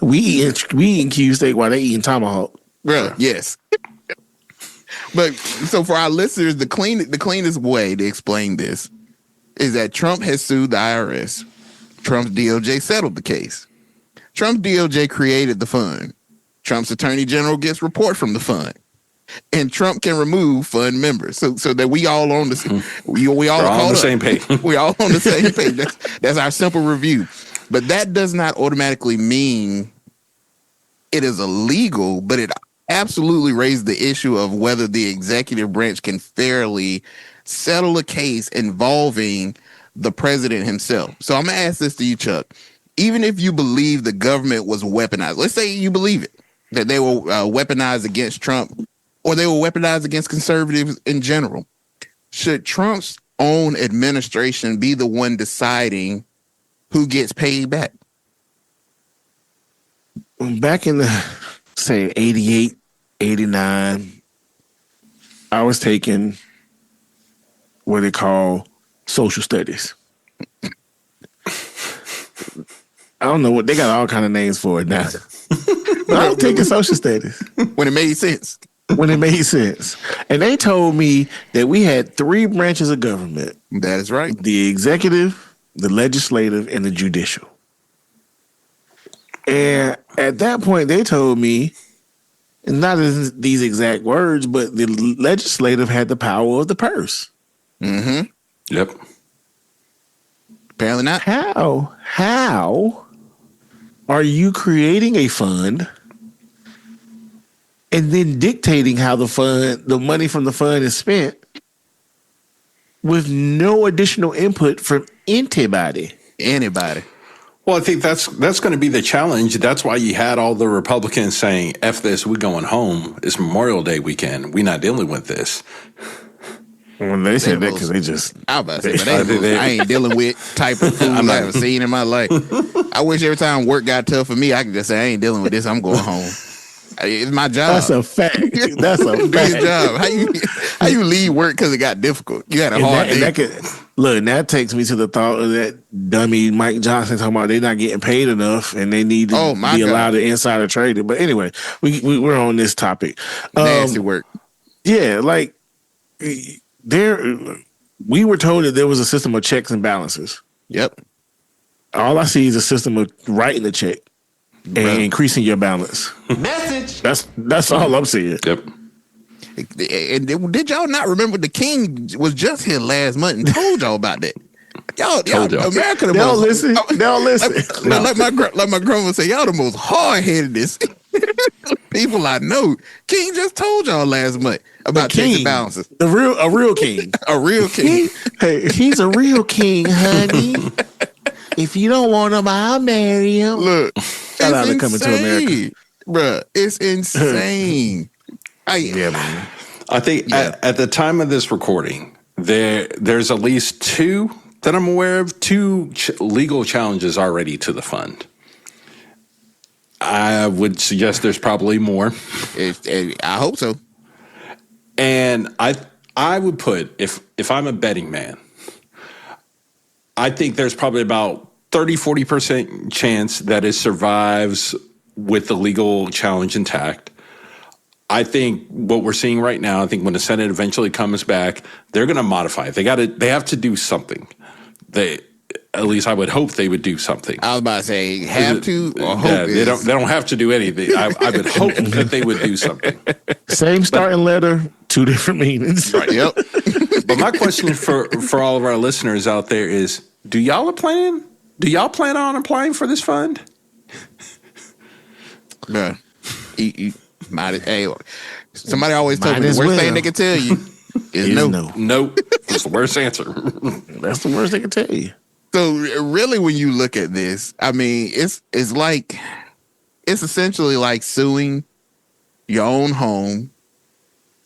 We eating cube steak while they eating tomahawk. Bro, yes. But so for our listeners, the cleanest way to explain this is that Trump has sued the IRS. Trump's DOJ settled the case. Trump's DOJ created the fund. Trump's attorney general gets report from the fund. And Trump can remove fund members, so that we all on the we all on the same page. We all on the same page. That's our simple review. But that does not automatically mean it is illegal. But it absolutely raised the issue of whether the executive branch can fairly settle a case involving the president himself. So I'm gonna ask this to you, Chuck. Even if you believe the government was weaponized, let's say you believe it, that they were weaponized against Trump, or they were weaponized against conservatives in general. Should Trump's own administration be the one deciding who gets paid back? Back in the, say, 88, 89, I was taking what they call social studies. I don't know what, they got all kind of names for it now. But I was taking social studies. When it made sense. When it made sense. And they told me that we had 3 branches of government. That is right. The executive, the legislative, and the judicial. And at that point, they told me, and not in these exact words, but the legislative had the power of the purse. Mm-hmm. Yep. Apparently not. How are you creating a fund and then dictating how the money from the fund is spent with no additional input from anybody? Well, I think that's going to be the challenge. That's why you had all the Republicans saying, F this, we going home. It's Memorial Day weekend. We're not dealing with this. When they said that, because they just... I was about to say, but I ain't dealing with type of food I haven't seen in my life. I wish every time work got tough for me, I could just say, I ain't dealing with this. I'm going home. It's my job. That's a fact. That's a fact. Do your job. How you leave work because it got difficult? You had a hard day. Look, and that takes me to the thought of that dummy Mike Johnson talking about they're not getting paid enough and they need to be allowed to insider trade it. But anyway, we're on this topic. Nasty work. Yeah, like we were told that there was a system of checks and balances. Yep. All I see is a system of writing the check and increasing your balance. Message. That's all I'm seeing. Yep. And did y'all not remember the king was just here last month and told y'all about that? Y'all America, they don't listen. They don't listen. Like my grandma say, y'all the most hard-headedest people I know. King just told y'all last month about checks and balances. A real king. A real king. Hey, he's a real king, honey. If you don't want him, I'll marry him. Look, shout out to Coming to America, bruh. It's insane. Man. I think at the time of this recording, there's at least two that I'm aware of, two legal challenges already to the fund. I would suggest there's probably more. I hope so. And I would put, if I'm a betting man, I think there's probably about 30-40% chance that it survives with the legal challenge intact. I think what we're seeing right now, I think when the Senate eventually comes back, they're going to modify it. They have to do something. At least I would hope they would do something. I was about to say have to or hope. Yeah, they don't have to do anything. I would hope that they would do something. Same starting letter, two different meanings. Right, yep. But my question for all of our listeners out there is: Do y'all plan on applying for this fund? Bruh. Hey, somebody always told me the worst thing they can tell you is no. Nope. That's the worst answer. That's the worst they can tell you. So really, when you look at this, I mean, it's essentially like suing your own home,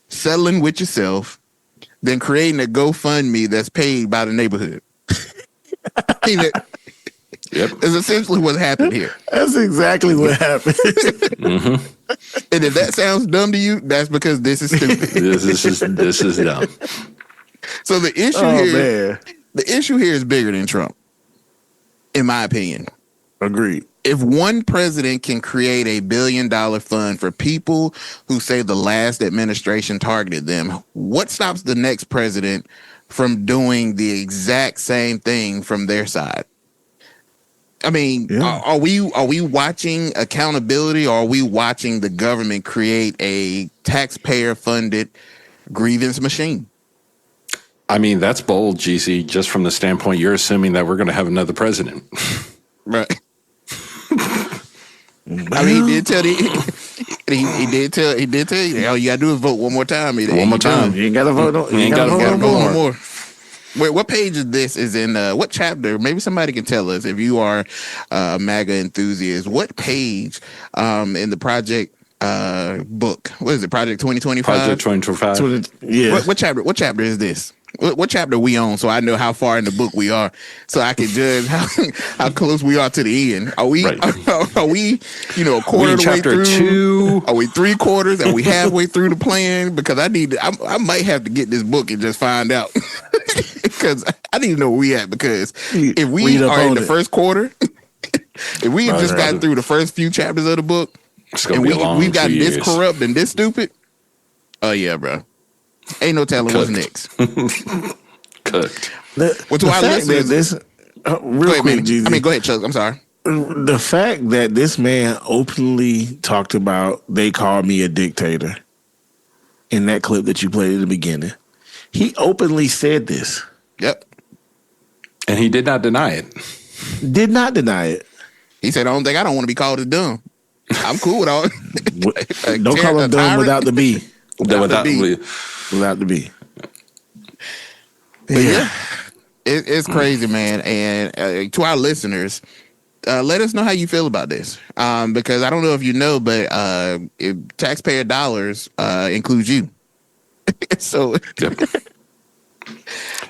settling with yourself, then creating a GoFundMe that's paid by the neighborhood. Yep. It's essentially what happened here. That's exactly what happened. Mm-hmm. And if that sounds dumb to you, that's because this is stupid. This is dumb. So the issue here is bigger than Trump, in my opinion. Agreed. If one president can create $1 billion fund for people who say the last administration targeted them, what stops the next president from doing the exact same thing from their side? I mean, are we watching accountability, or are we watching the government create a taxpayer-funded grievance machine? I mean, that's bold, Jeezy, just from the standpoint you're assuming that we're going to have another president. Right. I mean, he did tell you, all you got to do is vote one more time. One more time. You ain't got to vote. You ain't got to vote one more. Wait, what page of this is in? What chapter? Maybe somebody can tell us if you are a MAGA enthusiast. What page in the project book? What is it? Project 2025. Project 2025. Yeah. What chapter? What chapter is this? What chapter are we on? So I know how far in the book we are, so I can judge how close we are to the end. Are we? Right. Are we? A quarter of the way through? 2? Are we 3/4? Are we halfway through the plan? Because I might have to get this book and just find out. Because I need to know where we at. Because if we are in the first quarter, if we have just gotten through the first few chapters of the book, and we've gotten this corrupt and this stupid, oh yeah, bro. Ain't no telling what's next. Cooked. What's why this? Real quick, Jeezy. I mean, go ahead, Chuck. I'm sorry. The fact that this man openly talked about they called me a dictator in that clip that you played at the beginning, he openly said this. Yep. And he did not deny it. Did not deny it. He said, I don't want to be called a dumb. I'm cool with all. Don't call him dumb without the B. Without the B. But yeah, it's crazy, man. And to our listeners, let us know how you feel about this. Because I don't know if you know, but taxpayer dollars includes you. So,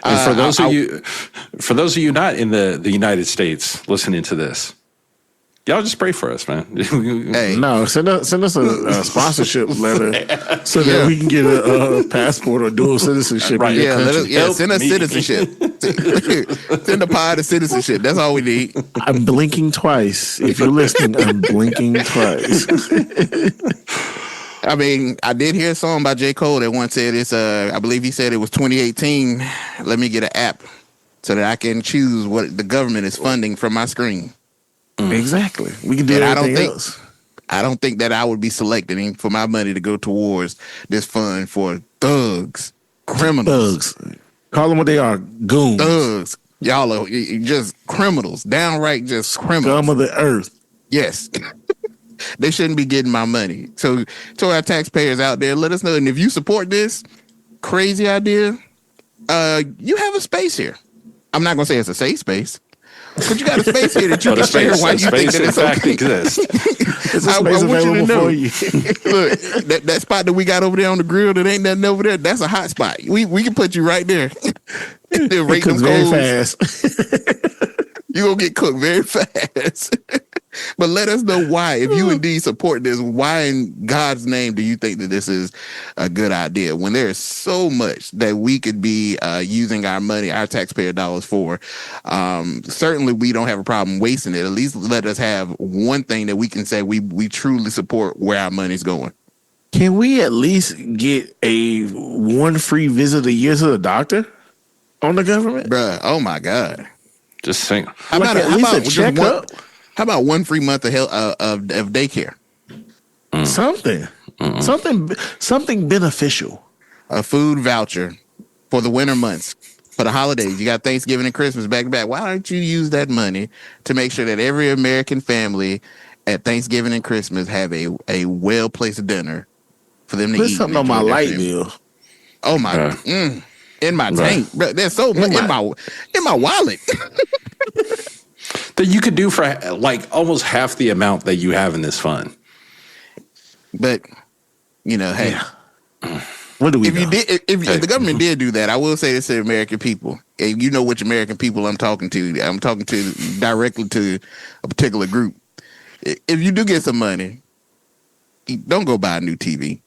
and for those of you not in the United States listening to this, y'all just pray for us, man. Hey. No, send us a sponsorship letter so that we can get a passport or dual citizenship. Right. Yeah, send us citizenship. Send the pod to citizenship. That's all we need. I'm blinking twice. If you're listening, I'm blinking twice. I mean, I did hear a song by J. Cole that once said it's I believe he said it was 2018. Let me get an app so that I can choose what the government is funding from my screen. Exactly. We can do everything else. I don't think that I would be selecting for my money to go towards this fund for thugs, criminals. Thugs. Call them what they are. Goons. Thugs. Y'all are just criminals. Downright just criminals. Scum of the earth. Yes. They shouldn't be getting my money. So to our taxpayers out there, let us know. And if you support this crazy idea, you have a space here. I'm not going to say it's a safe space, but you got a space here that you can share why you think that it's okay. It's a space available for you. Look, that spot that we got over there on the grill that ain't nothing over there, that's a hot spot. We can put you right there. They'll rate them very coals. fast. You're going to get cooked very fast. But let us know why. If you indeed support this, why in God's name do you think that this is a good idea when there is so much that we could be using our money, our taxpayer dollars for? Certainly, we don't have a problem wasting it. At least let us have one thing that we can say we truly support where our money's going. Can we at least get one free visit a year to the doctor on the government? Bruh, oh my God. Just saying. How about a checkup? How about 1 free month of daycare? Something beneficial. A food voucher for the winter months, for the holidays. You got Thanksgiving and Christmas back to back. Why don't you use that money to make sure that every American family at Thanksgiving and Christmas have a well-placed dinner for them to Put eat? something on my light bill. Oh my! In my tank, bro. There's so much in my wallet. That you could do for like almost half the amount that you have in this fund. But hey, what do we? If the government did do that, I will say this to the American people, and you know which American people I'm talking to. I'm talking to directly to a particular group. If you do get some money, don't go buy a new TV.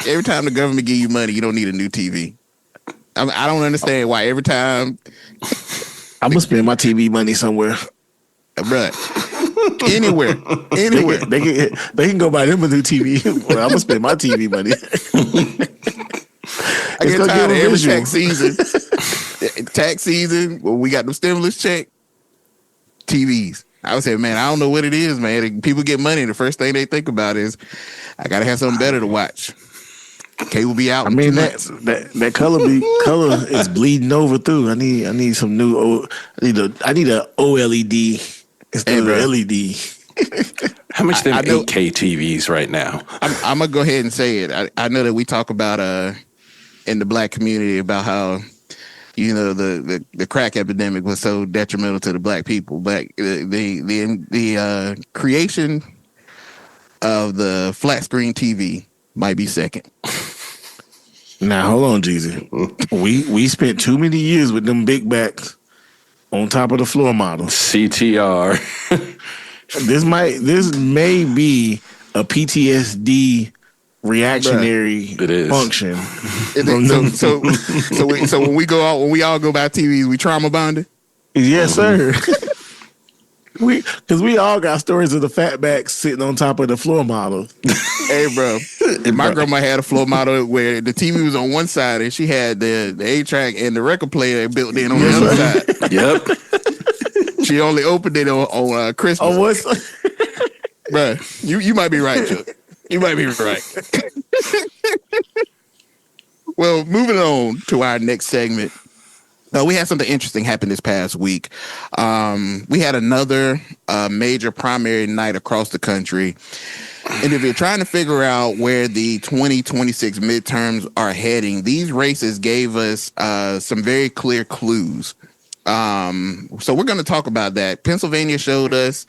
Every time the government give you money, you don't need a new TV. I don't understand why every time. I'm gonna spend my TV money somewhere. Bruh. Anywhere. They can go buy them a new TV. Well, I'm gonna spend my TV money. I get tired of every tax season. When we got the stimulus check, TVs. I would say, man, I don't know what it is, man. People get money, the first thing they think about is, I gotta have something better to watch. Cable be out. I mean that color is bleeding over through. I need some new. I need a OLED instead of LED. How much them 8K TVs right now? I'm gonna go ahead and say it. I know that we talk about in the black community about how the crack epidemic was so detrimental to the black people, but the creation of the flat screen TV might be second. Now hold on, Jeezy. We spent too many years with them big backs on top of the floor model. CTR. This may be a PTSD reactionary function. So when we all go buy TVs, we trauma bonded. Yes, sir. Because we all got stories of the fatbacks sitting on top of the floor model. Hey, bro. My grandma had a floor model where the TV was on one side and she had the 8-track and the record player built in on the other side. Yep. She only opened it on Christmas. Oh, what's... Bro, you might be right, Chuck. You might be right. Well, moving on to our next segment. We had something interesting happen this past week. We had another major primary night across the country. And if you're trying to figure out where the 2026 midterms are heading, these races gave us some very clear clues. So we're going to talk about that. Pennsylvania showed us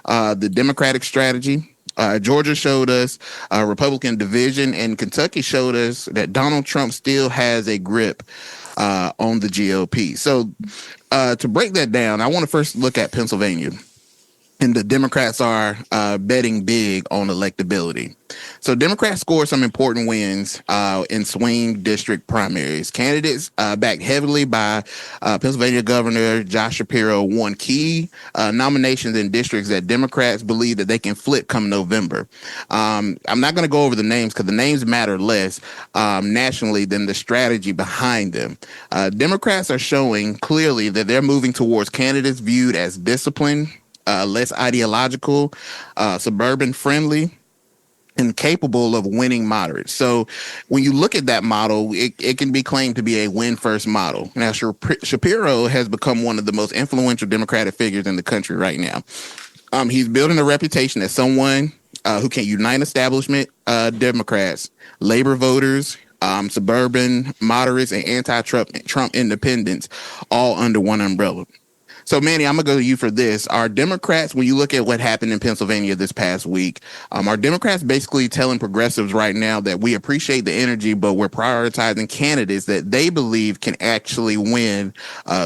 the Democratic strategy. Georgia showed us Republican division, and Kentucky showed us that Donald Trump still has a grip on the GOP. So to break that down, I want to first look at Pennsylvania. and the Democrats are betting big on electability. So Democrats scored some important wins in swing district primaries. Candidates backed heavily by Pennsylvania Governor Josh Shapiro won key nominations in districts that Democrats believe that they can flip come November. I'm not going to go over the names because the names matter less nationally than the strategy behind them. Democrats are showing clearly that they're moving towards candidates viewed as disciplined, less ideological, suburban friendly, and capable of winning moderates. So when you look at that model, it can be claimed to be a win first model. Now, Shapiro has become one of the most influential Democratic figures in the country right now. He's building a reputation as someone who can unite establishment Democrats, labor voters, suburban moderates, and anti-Trump independents all under one umbrella. So, Manny, I'm going to go to you for this. Are Democrats, when you look at what happened in Pennsylvania this past week, are Democrats basically telling progressives right now that we appreciate the energy, but we're prioritizing candidates that they believe can actually win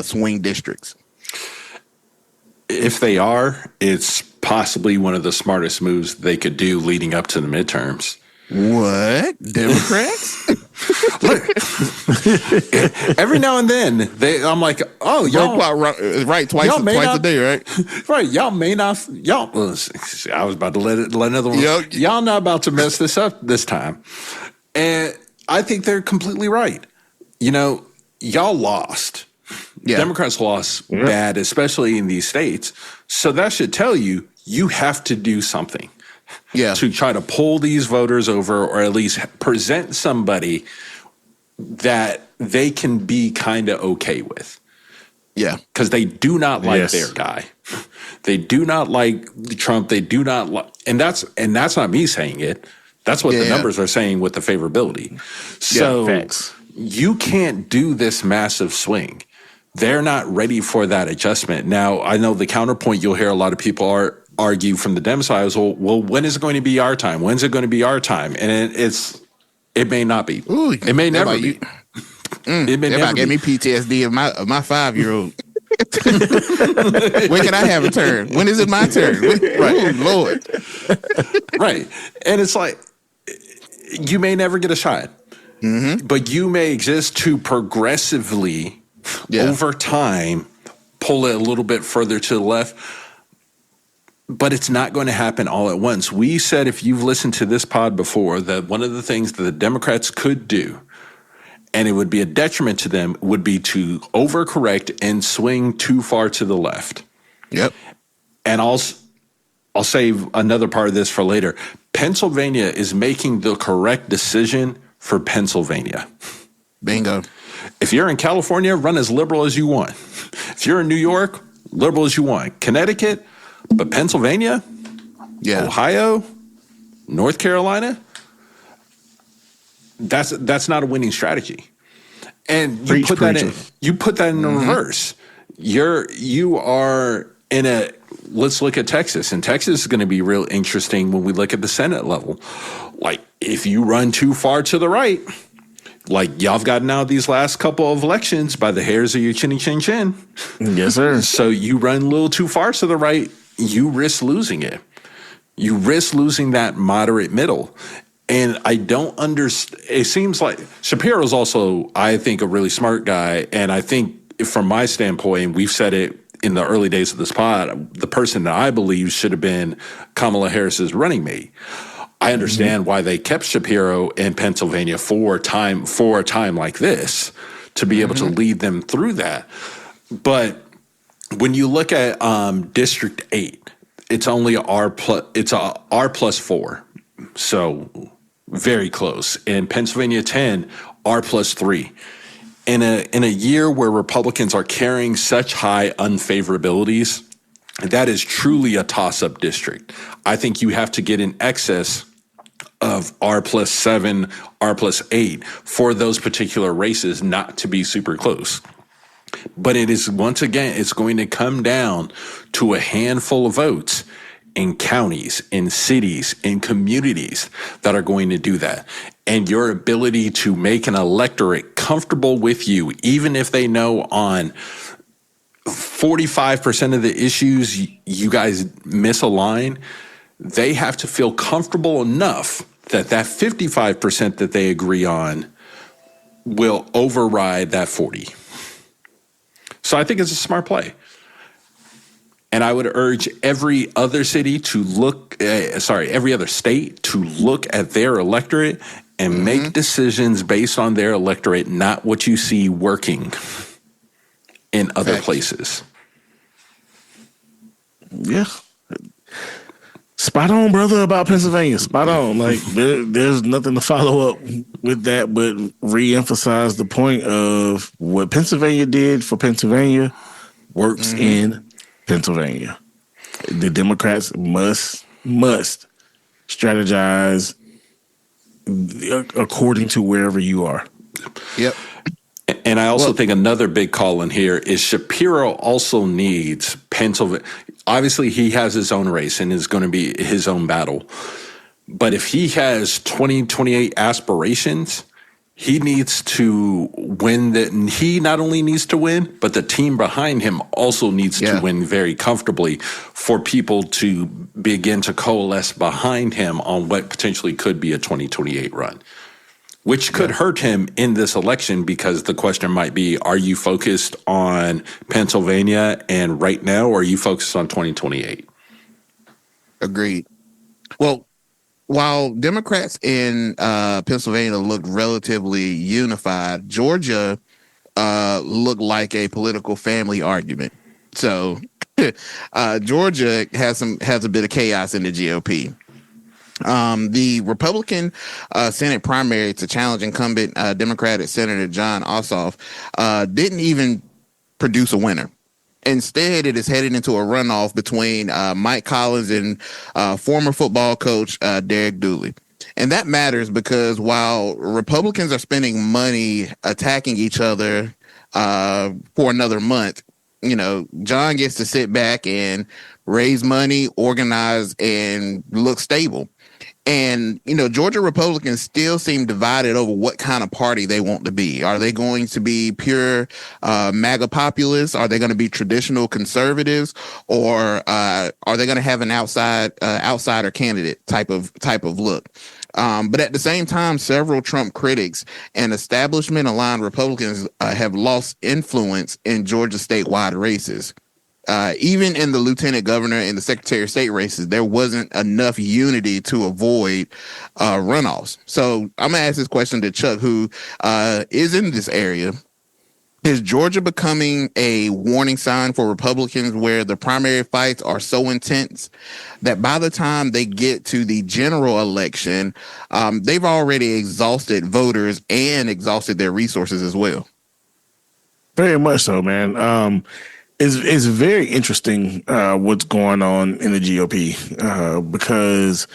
swing districts? If they are, it's possibly one of the smartest moves they could do leading up to the midterms. What? Democrats? Look, every now and then I'm like, oh, y'all right twice a day, right? Right, y'all may not. I was about to let another one. Yep. Y'all not about to mess this up this time, and I think they're completely right. You know, y'all lost. Yeah. Democrats lost bad, especially in these states. So that should tell you have to do something. Yeah. To try to pull these voters over, or at least present somebody that they can be kind of okay with. Yeah. Because they do not like their guy. They do not like Trump. They do not like, and that's not me saying it. That's what the numbers are saying with the favorability. So you can't do this massive swing. They're not ready for that adjustment. Now, I know the counterpoint you'll hear a lot of people argue from the Dem side is, well, when is it going to be our time? When's it going to be our time? And it may not be. Ooh, it may never be. It may never be. Give me PTSD of my 5-year-old. When can I have a turn? When is it my turn? Right, Lord. Right, and it's like you may never get a shot, but you may exist to progressively over time pull it a little bit further to the left. But it's not going to happen all at once. We said, if you've listened to this pod before, that one of the things that the Democrats could do, and it would be a detriment to them, would be to overcorrect and swing too far to the left. Yep. And I'll save another part of this for later. Pennsylvania is making the correct decision for Pennsylvania. Bingo. If you're in California, run as liberal as you want. If you're in New York, liberal as you want. Connecticut, but Pennsylvania, Ohio, North Carolina, that's not a winning strategy. And you put that in the reverse. You are in a, let's look at Texas. And Texas is going to be real interesting when we look at the Senate level. Like, if you run too far to the right, like y'all have gotten out these last couple of elections by the hairs of your chinny chin chin. Yes, sir. So you run a little too far to the right, you risk losing it. You risk losing that moderate middle. And I don't understand. It seems like Shapiro's also, I think, a really smart guy. And I think from my standpoint, we've said it in the early days of this pod, the person that I believe should have been Kamala Harris's running mate. I understand why they kept Shapiro in Pennsylvania for a time like this, to be able to lead them through that. But when you look at District 8, it's only R plus 4, so very close. In Pennsylvania 10, R plus 3. In a year where Republicans are carrying such high unfavorabilities, that is truly a toss-up district. I think you have to get in excess of R plus 7, R plus 8 for those particular races not to be super close. But it is, once again, it's going to come down to a handful of votes in counties, in cities, in communities that are going to do that. And your ability to make an electorate comfortable with you, even if they know on 45% of the issues you guys misalign, they have to feel comfortable enough that 55% that they agree on will override that 40. So I think it's a smart play. And I would urge every other city to every other state to look at their electorate and make decisions based on their electorate, not what you see working in other places. Yeah. Spot on, brother, about Pennsylvania. Spot on. Like, there's nothing to follow up with that but re-emphasize the point of what Pennsylvania did for Pennsylvania works in Pennsylvania. The Democrats must strategize according to wherever you are. Yep. And I also think another big call in here is Shapiro also needs Pennsylvania. Obviously, he has his own race and is going to be his own battle. But if he has 2028 aspirations, he needs to win. He not only needs to win, but the team behind him also needs to win very comfortably for people to begin to coalesce behind him on what potentially could be a 2028 run. Which could hurt him in this election, because the question might be, are you focused on Pennsylvania and right now, or are you focused on 2028? Agreed. Well, while Democrats in Pennsylvania looked relatively unified, Georgia looked like a political family argument. So Georgia has a bit of chaos in the GOP. The Republican Senate primary to challenge incumbent Democratic Senator John Ossoff didn't even produce a winner. Instead, it is headed into a runoff between Mike Collins and former football coach Derek Dooley. And that matters because while Republicans are spending money attacking each other for another month, John gets to sit back and raise money, organize, and look stable. And, Georgia Republicans still seem divided over what kind of party they want to be. Are they going to be pure MAGA populists? Are they going to be traditional conservatives? Or are they going to have an outsider candidate type of look? But at the same time, several Trump critics and establishment-aligned Republicans have lost influence in Georgia statewide races. Even in the lieutenant governor and the secretary of state races, there wasn't enough unity to avoid runoffs. So I'm going to ask this question to Chuck, who is in this area. Is Georgia becoming a warning sign for Republicans where the primary fights are so intense that by the time they get to the general election, they've already exhausted voters and exhausted their resources as well? Very much so, man. It's very interesting what's going on in the GOP because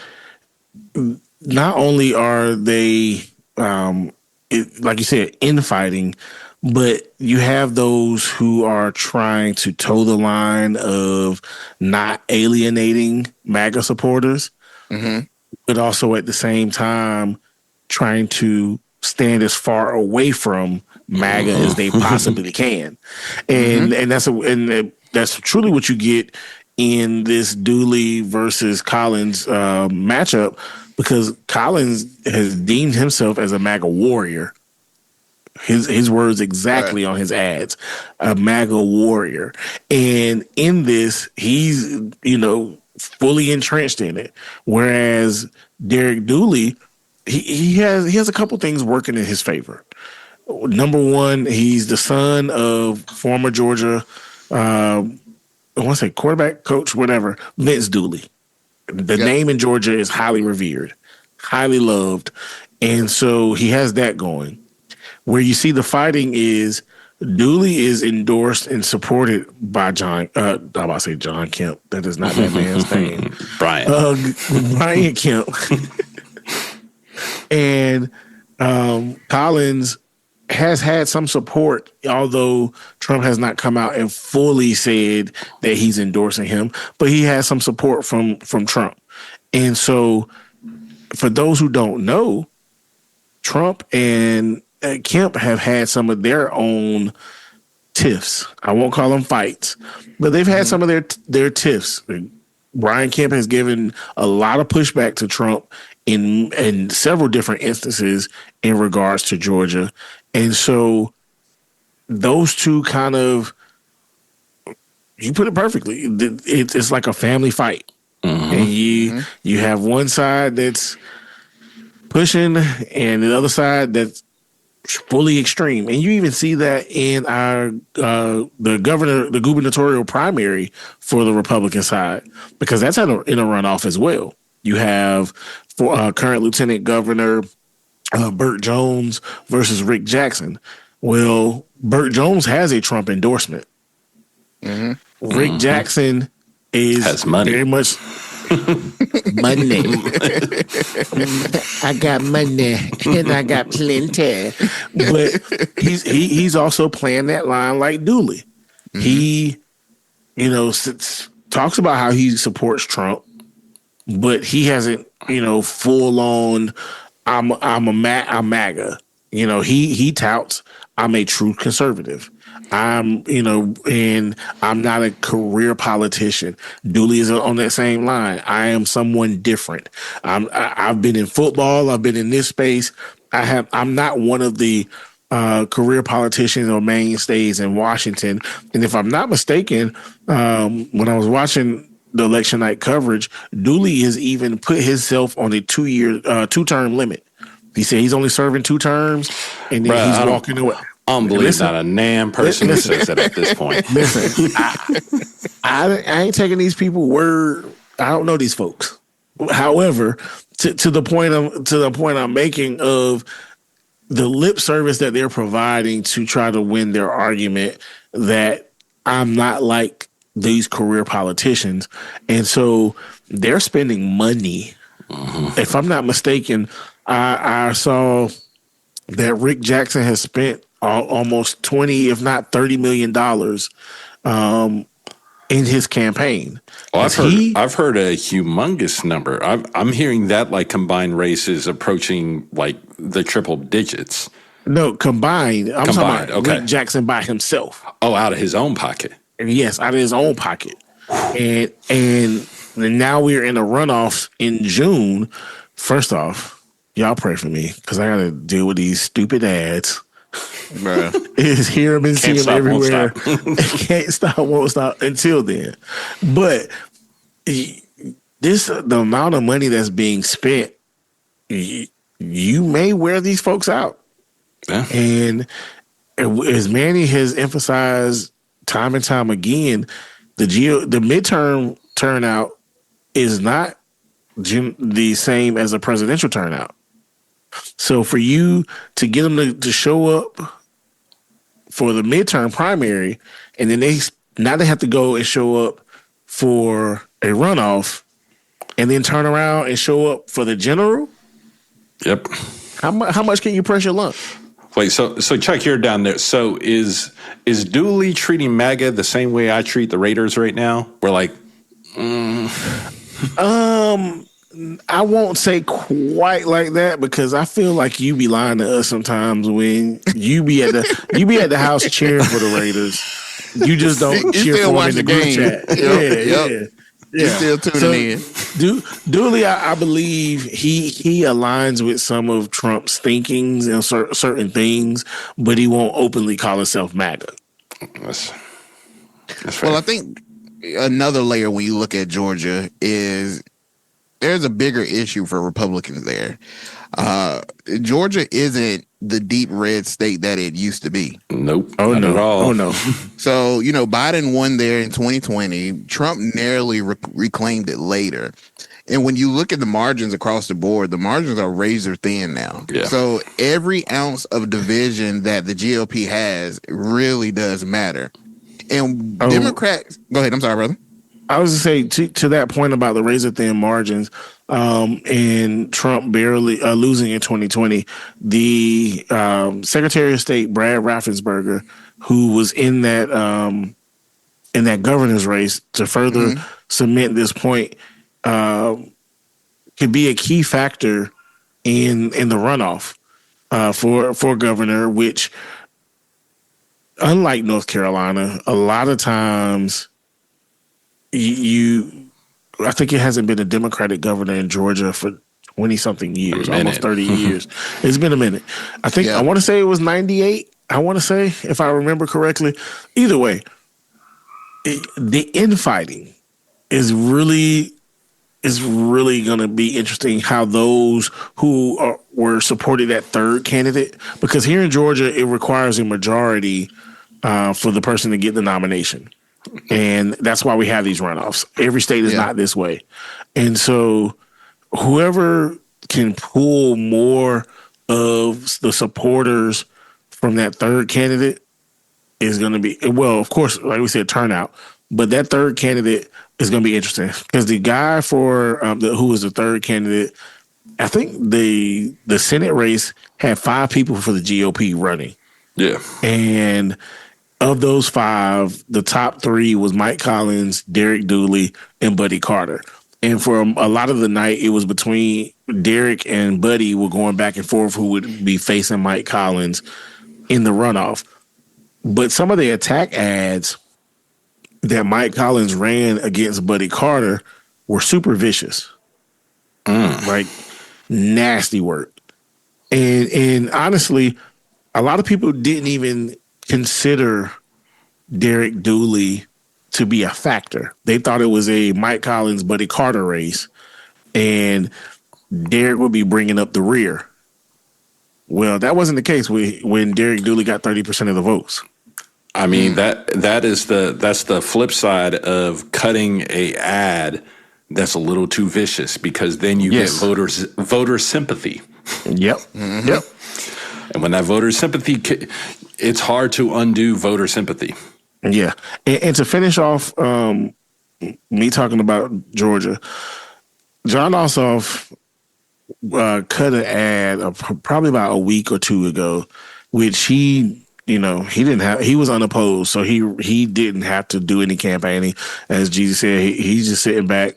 not only are they, like you said, infighting, but you have those who are trying to toe the line of not alienating MAGA supporters, but also at the same time trying to stand as far away from MAGA as they possibly can, and that's truly what you get in this Dooley versus Collins matchup, because Collins has deemed himself as a MAGA warrior. His words exactly on his ads, a MAGA warrior, and in this he's fully entrenched in it. Whereas Derek Dooley, he has a couple things working in his favor. Number one, he's the son of former Georgia, I want to say quarterback, coach, whatever, Vince Dooley. The name in Georgia is highly revered, highly loved. And so he has that going. Where you see the fighting is Dooley is endorsed and supported by John Kemp. That is not that man's name. Brian Kemp. And Collins has had some support, although Trump has not come out and fully said that he's endorsing him, but he has some support from Trump. And so for those who don't know, Trump and Kemp have had some of their own tiffs. I won't call them fights, but they've had some of their tiffs. Brian Kemp has given a lot of pushback to Trump in several different instances in regards to Georgia. And so those two kind of, you put it perfectly, it's like a family fight. And you have one side that's pushing and the other side that's fully extreme. And you even see that in our the gubernatorial primary for the Republican side, because that's in a runoff as well. You have for current Lieutenant Governor Burt Jones versus Rick Jackson. Well, Burt Jones has a Trump endorsement. Rick Jackson has money. Very much money. I got money and I got plenty. But he's also playing that line like Dooley. He, talks about how he supports Trump, but he hasn't, full on. I'm MAGA. He touts I'm a true conservative. And I'm not a career politician. Dooley is on that same line. I am someone different. I've been in football. I've been in this space. I'm not one of the career politicians or mainstays in Washington. And if I'm not mistaken, when I was watching the election night coverage, Dooley has even put himself on a 2-term limit. He said he's only serving 2 terms, and then he's walking away. I don't believe not a damn person that says that at this point. Listen, I ain't taking these people word. I don't know these folks. However, to the point I'm making of the lip service that they're providing to try to win their argument that I'm not like these career politicians, and so they're spending money. If I'm not mistaken, I saw that Rick Jackson has spent almost $20, if not $30 million in his campaign. Well, I've heard a humongous number. I'm hearing that like combined races approaching like the triple digits. No, combined. I'm talking about Rick Jackson by himself. Oh, out of his own pocket. Yes, out of his own pocket. And now we're in a runoff in June. First off, y'all pray for me because I got to deal with these stupid ads. Is hear them and see them everywhere. Can't stop, won't stop until then. But the amount of money that's being spent, you may wear these folks out. Yeah. And as Manny has emphasized time and time again, the midterm turnout is not the same as a presidential turnout. So for you to get them to show up for the midterm primary, and then they have to go and show up for a runoff, and then turn around and show up for the general. Yep. How much can you press your luck? Wait, so Chuck, you're down there. So is Dooley treating MAGA the same way I treat the Raiders right now? We're like, I won't say quite like that because I feel like you be lying to us sometimes when you be at the house cheering for the Raiders. You just don't cheer for them in the group chat. Yeah. You're still tuning in. Dooley, I believe he aligns with some of Trump's thinkings and certain things, but he won't openly call himself MAGA. That's well, I think another layer when you look at Georgia is there's a bigger issue for Republicans there. Georgia isn't the deep red state that it used to be. Nope. Oh, not no. At all. Oh, no. So, Biden won there in 2020. Trump narrowly reclaimed it later. And when you look at the margins across the board, the margins are razor thin now. Yeah. So every ounce of division that the GOP has really does matter. And Democrats... Go ahead. I'm sorry, brother. I was going to say, to that point about the razor thin margins, and Trump barely losing in 2020, the Secretary of State, Brad Raffensperger, who was in that governor's race to further cement this point, could be a key factor in the runoff for governor, which unlike North Carolina, a lot of times I think it hasn't been a Democratic governor in Georgia for 20-something years, almost 30 years. It's been a minute. I want to say it was 98. I want to say, if I remember correctly. Either way, the infighting is really going to be interesting, how those who were supporting that third candidate, because here in Georgia, it requires a majority for the person to get the nomination. And that's why we have these runoffs. Every state is not this way. And so whoever can pull more of the supporters from that third candidate is going to be, well, of course, like we said, turnout. But that third candidate is going to be interesting, because the guy for who was the third candidate, I think the Senate race had 5 people for the GOP running. Yeah. And of those 5, the top 3 was Mike Collins, Derek Dooley, and Buddy Carter. And for a lot of the night, it was between Derek and Buddy were going back and forth who would be facing Mike Collins in the runoff. But some of the attack ads that Mike Collins ran against Buddy Carter were super vicious. Like nasty work. And honestly, a lot of people didn't even consider Derek Dooley to be a factor. They thought it was a Mike Collins, Buddy Carter race, and Derek would be bringing up the rear. Well, that wasn't the case when Derek Dooley got 30% of the votes. I mean, that's the flip side of cutting a ad that's a little too vicious, because then you get voter sympathy. Yep. Mm-hmm. Yep. And when that voter sympathy, it's hard to undo voter sympathy. Yeah. And to finish off me talking about Georgia, John Ossoff cut an ad probably about a week or 2 ago, which he was unopposed, so he didn't have to do any campaigning. As Jeezy said, he's just sitting back,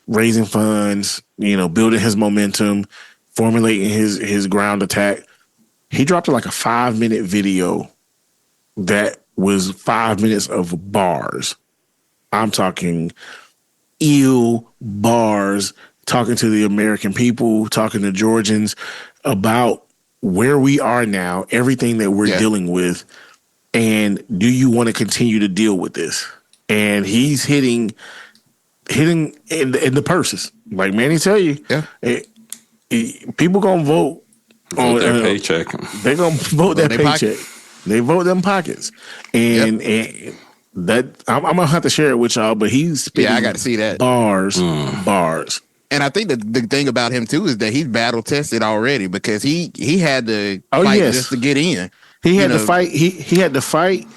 raising funds, building his momentum, formulating his ground attack. He dropped like a 5-minute video that was 5 minutes of bars. I'm talking ill bars, talking to the American people, talking to Georgians about where we are now, everything that we're dealing with, and do you want to continue to deal with this? And he's hitting in the purses. Like Manny tell you, people gonna vote on their paycheck. They're gonna vote their paycheck. They vote them pockets, and that I'm gonna have to share it with y'all. But he's spitting I got to see that bars. And I think the thing about him too is that he's battle tested already, because he had to fight just to get in. He had to fight. He had to fight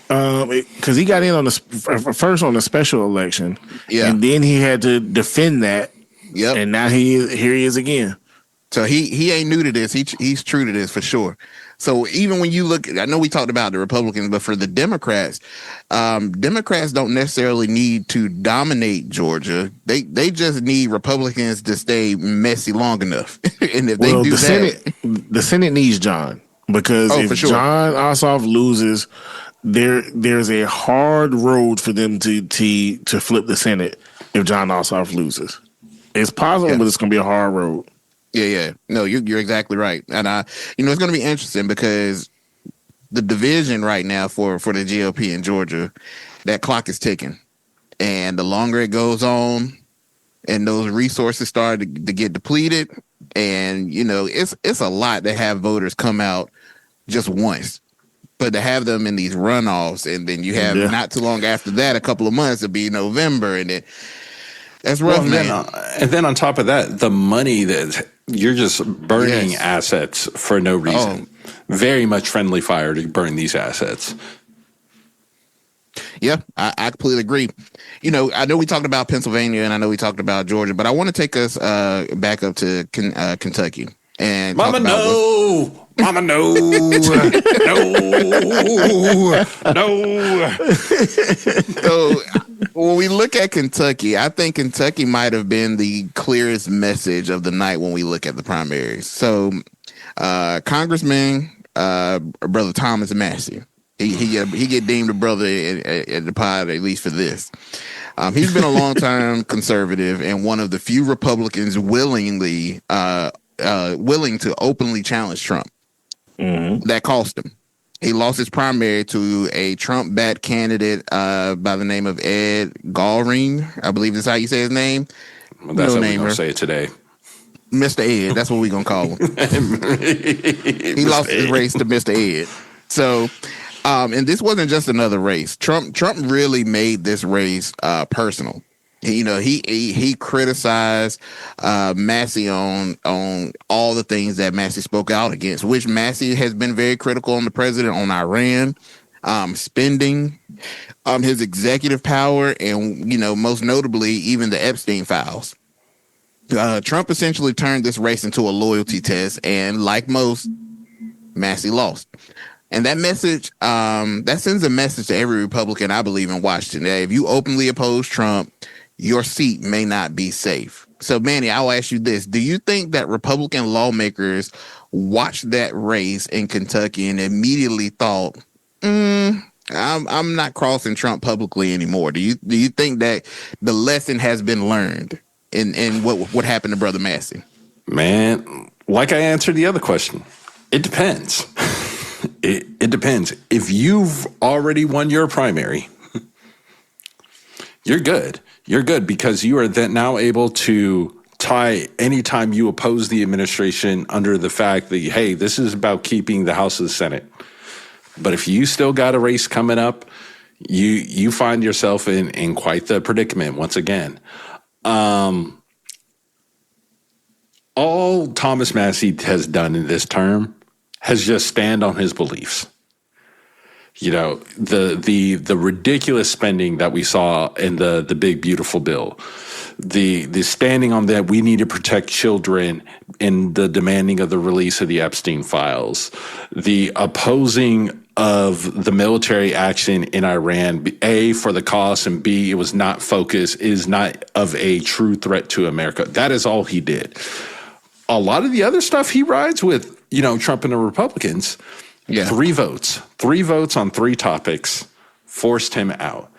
because he got in on first on the special election, and then he had to defend that. Yep. And now here he is again. So he ain't new to this. He's true to this for sure. So even when you look, I know we talked about the Republicans, but for the Democrats, Democrats don't necessarily need to dominate Georgia. They just need Republicans to stay messy long enough. And if they do the Senate needs John, because if John Ossoff loses, there's a hard road for them to flip the Senate if John Ossoff loses. It's possible, but it's going to be a hard road. Yeah. No, you're exactly right. And it's going to be interesting, because the division right now for the GOP in Georgia, that clock is ticking. And the longer it goes on and those resources start to get depleted, and, it's a lot to have voters come out just once. But to have them in these runoffs, and then you have not too long after that, a couple of months, it'll be November, and then that's rough, man. And then on top of that, the money that you're just burning assets for no reason. Very much friendly fire to burn these assets. Yeah, I completely agree. I know we talked about Pennsylvania, and I know we talked about Georgia, but I want to take us back up to Kentucky. And Mama, no. Mama, no. No. So when we look at Kentucky, I think Kentucky might have been the clearest message of the night when we look at the primaries. So Congressman, Brother Thomas Massey, He get deemed a brother at the pod, at least for this. He's been a long time conservative and one of the few Republicans willing to openly challenge Trump. Mm-hmm. That cost him. He lost his primary to a Trump-backed candidate by the name of Ed Galring. I believe that's how you say his name. Well, that's how we're going to say it today. Mr. Ed. That's what we're going to call him. He lost his race to Mr. Ed. So, and this wasn't just another race. Trump really made this race personal. He criticized Massey on all the things that Massey spoke out against, which Massey has been very critical on the president, on Iran, spending, his executive power, and most notably even the Epstein files. Trump essentially turned this race into a loyalty test, and like most, Massey lost. And that message, that sends a message to every Republican, I believe, in Washington, that if you openly oppose Trump, your seat may not be safe. So, Manny, I'll ask you this. Do you think that Republican lawmakers watched that race in Kentucky and immediately thought, I'm not crossing Trump publicly anymore? Do you think that the lesson has been learned in what happened to Brother Massey? Man, like I answered the other question, it depends. It depends. If you've already won your primary, you're good. You're good because you are then now able to tie anytime you oppose the administration under the fact that, hey, this is about keeping the House of the Senate. But if you still got a race coming up, you find yourself in quite the predicament once again. All Thomas Massey has done in this term has just stand on his beliefs. The ridiculous spending that we saw in the big beautiful bill, the standing on that we need to protect children in the demanding of the release of the Epstein files, the opposing of the military action in Iran, A, for the cost, and B, it was not focused, is not of a true threat to America. That is all he did. A lot of the other stuff he rides with, Trump and the Republicans. Yeah. 3 votes on 3 topics forced him out.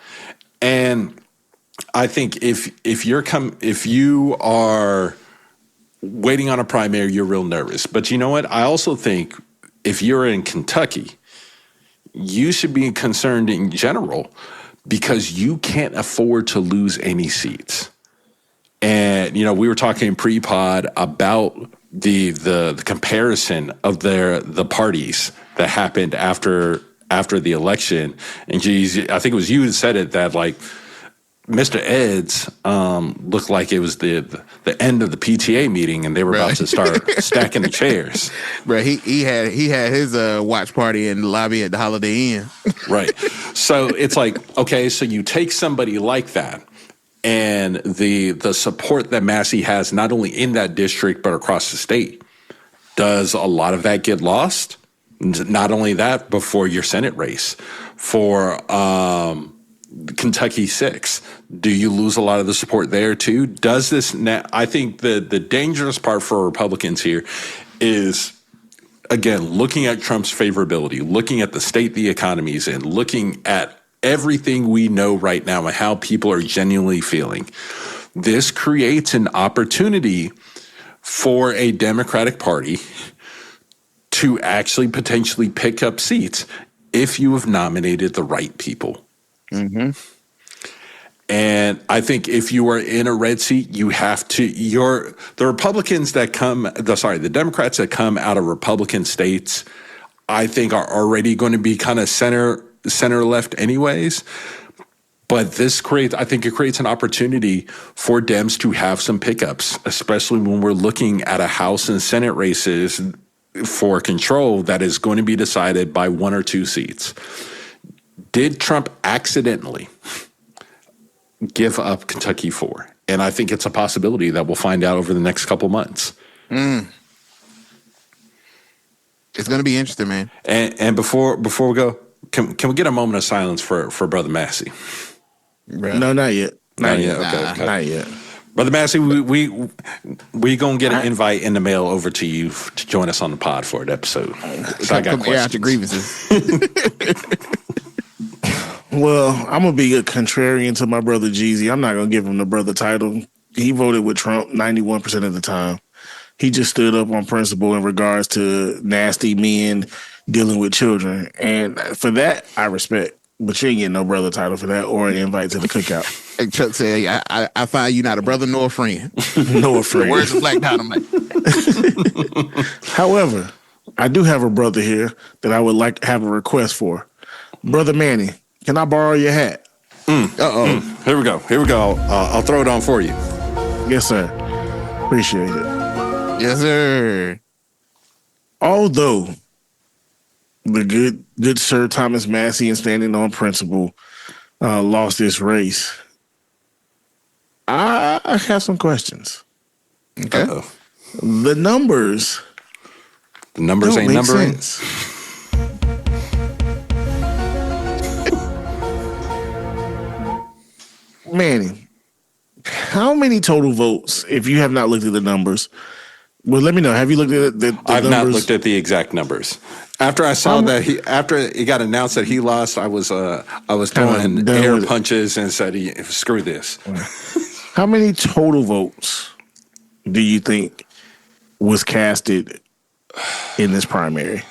And I think if you are waiting on a primary, you're real nervous. But you know what? I also think if you're in Kentucky, you should be concerned in general because you can't afford to lose any seats. And, we were talking pre-pod about the comparison of the parties that happened after the election. And Jeezy, I think it was you that said it, that like Mr. Ed's looked like it was the end of the PTA meeting and they were about to start stacking the chairs. Right. He had his watch party in the lobby at the Holiday Inn. Right. So it's like, okay, so you take somebody like that and the support that Massey has not only in that district but across the state. Does a lot of that get lost? Not only that, but for your Senate race, for Kentucky 6, do you lose a lot of the support there too? Does this I think the dangerous part for Republicans here is, again, looking at Trump's favorability, looking at the state the economy's in, looking at everything we know right now and how people are genuinely feeling. This creates an opportunity for a Democratic Party to actually potentially pick up seats if you have nominated the right people. Mm-hmm. And I think if you are in a red seat, you have to, the Democrats that come out of Republican states, I think are already going to be kind of center left anyways. But I think it creates an opportunity for Dems to have some pickups, especially when we're looking at a House and Senate races for control that is going to be decided by 1 or 2 seats. Did Trump accidentally give up Kentucky 4? And I think it's a possibility that we'll find out over the next couple months. It's going to be interesting, man. And before we go, can we get a moment of silence for Brother Massey? No, not yet. Not yet. Okay. Not yet. Brother Massey, we gonna get an invite in the mail over to you to join us on the pod for an episode. I got questions. Out your grievances. Well, I'm gonna be a contrarian to my brother Jeezy. I'm not gonna give him the brother title. He voted with Trump 91% of the time. He just stood up on principle in regards to nasty men dealing with children, and for that I respect. But you ain't getting no brother title for that or an invite to the cookout. And Chuck said, I find you not a brother nor a friend. Nor a friend. The words of Black Dynamite. However, I do have a brother here that I would like to have a request for. Brother Manny, can I borrow your hat? Here we go. I'll throw it on for you. Yes, sir. Appreciate it. Yes, sir. Although the good Sir Thomas Massey and standing on principle lost this race, I have some questions. Okay. Uh-oh. The numbers ain't numbering. Sense. Manny, how many total votes, if you have not looked at the numbers, well, let me know. Have you looked at the I've numbers? not looked at the exact numbers. After I saw after it got announced that he lost, I was throwing air punches and said, "Screw this." How many total votes do you think was casted in this primary?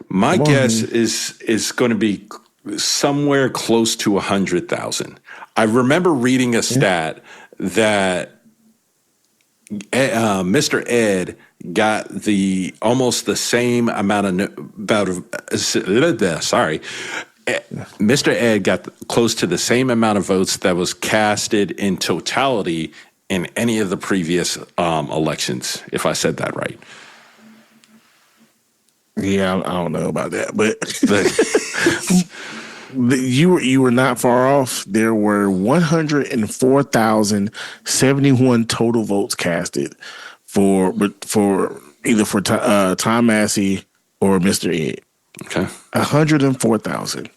My guess is going to be somewhere close to 100,000. I remember reading a stat that Mr. Ed got almost the same amount of Mr. Ed got close to the same amount of votes that was casted in totality in any of the previous elections, if I said that right. Yeah, I don't know about that, but you were not far off. There were 104,071 total votes casted for either for Tom Massey or Mr. Ed. Okay, 104,000.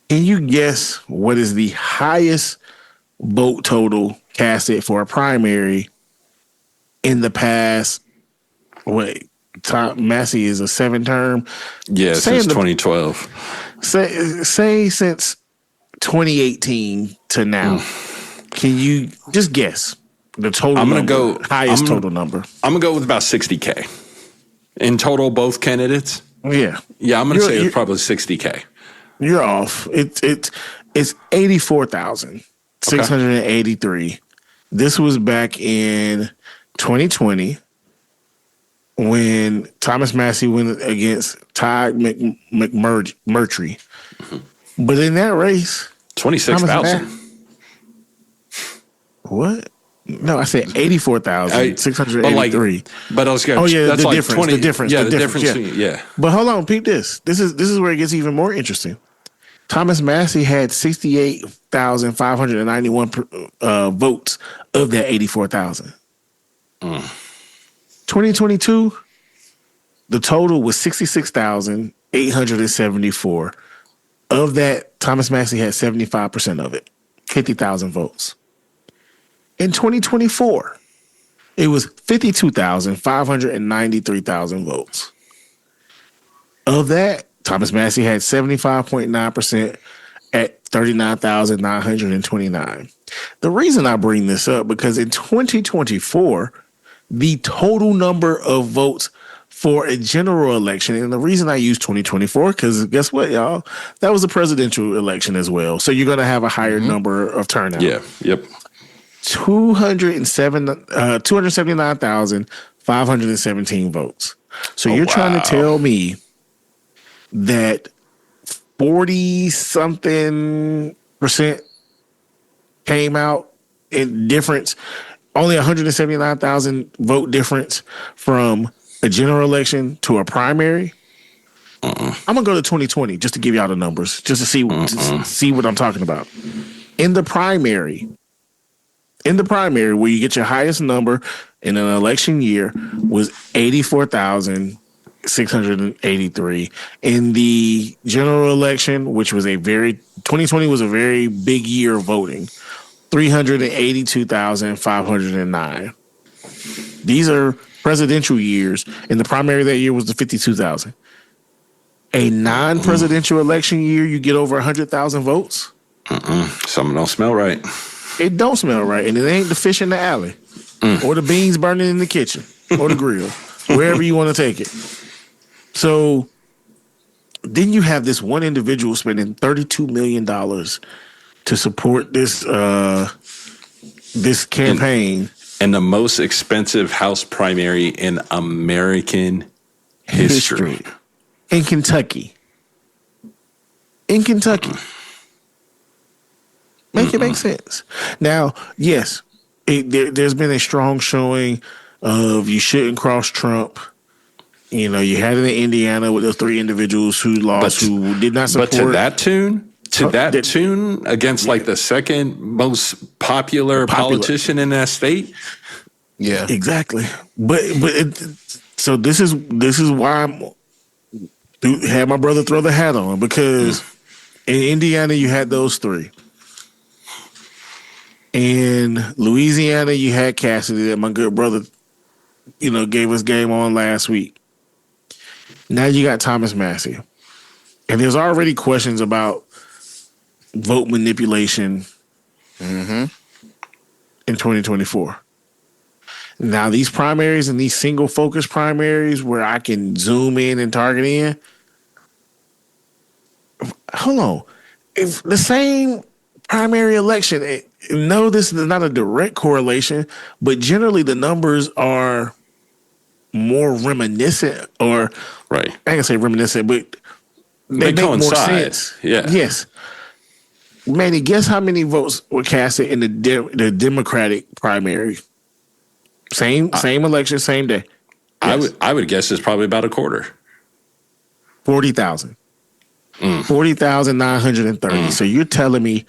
Can you guess what is the highest vote total casted for a primary in the past? Wait. Tom Massey is a 7-term. Yeah, since 2012. Say since 2018 to now. Can you just guess the total? I'm going to go highest total number. I'm going to go with about 60K in total, both candidates. Yeah, I'm going to say it's probably 60K. You're off. It's 84,683. This was back in 2020. When Thomas Massey went against Todd McMurtry. Mm-hmm. But in that race, 26,000. What? No, I said 84,683. But I was going. Oh yeah, that's the like difference. 20, The difference. Yeah, the difference. Yeah. But hold on, peep this. This is where it gets even more interesting. Thomas Massey had 68,591 votes of that 84,000. 2022, the total was 66,874. Of that, Thomas Massey had 75% of it, 50,000 votes. In 2024, it was 52,593,000 votes. Of that, Thomas Massey had 75.9% at 39,929. The reason I bring this up, because in 2024, the total number of votes for a general election, and the reason I use 2024, because guess what, y'all? That was a presidential election as well. So you're going to have a higher number of turnout. Yeah, yep. 279,517 votes. So you're trying to tell me that 40-something% came out in difference, only 179,000 vote difference from a general election to a primary? I'm going to go to 2020 just to give y'all the numbers, just to see what I'm talking about. In the primary where you get your highest number in an election year was 84,000 683. In the general election, which was 2020 was a very big year of voting, 382,509. These are presidential years, and the primary that year was the 52,000. A non-presidential election year, you get over 100,000 votes? Something don't smell right. It don't smell right, and it ain't the fish in the alley, or the beans burning in the kitchen, or the grill, wherever you want to take it. So then you have this one individual spending $32 million to support this campaign. And the most expensive House primary in American history. In Kentucky. Make it make sense. Now, yes, there's been a strong showing of you shouldn't cross Trump. You know, you had it in Indiana with those 3 individuals who lost, who did not support. But to that tune against like the second most popular politician in that state. Yeah, exactly. So this is why I had my brother throw the hat on, because in Indiana you had those 3. In Louisiana you had Cassidy that my good brother, gave us game on last week. Now you got Thomas Massey. And there's already questions about vote manipulation in 2024. Now, these primaries and these single focus primaries where I can zoom in and target in, hold on. If the same primary election, no, this is not a direct correlation, but generally the numbers are more reminiscent, or right. I ain't gonna say reminiscent, but they make more sense. Yeah. Yes. Manny, guess how many votes were casted in the Democratic primary? Same election, same day. Yes. I would guess it's probably about a quarter. 40,000. 40,930. So you're telling me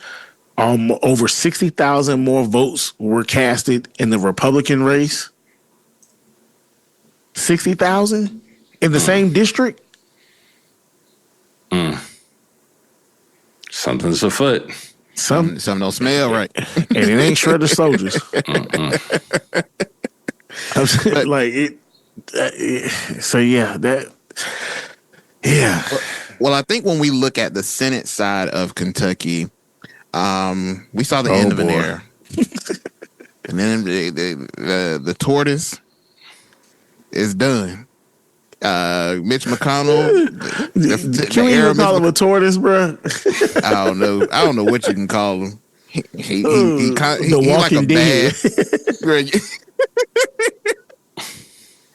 over 60,000 more votes were casted in the Republican race? 60,000 in the same district? Something's afoot. Something don't smell right. And it ain't shredded soldiers. Well, I think when we look at the Senate side of Kentucky, we saw the end of an era. And then the tortoise is done. Mitch McConnell. Can we even call him a tortoise, bro? I don't know what you can call him. He the Walking like Dead.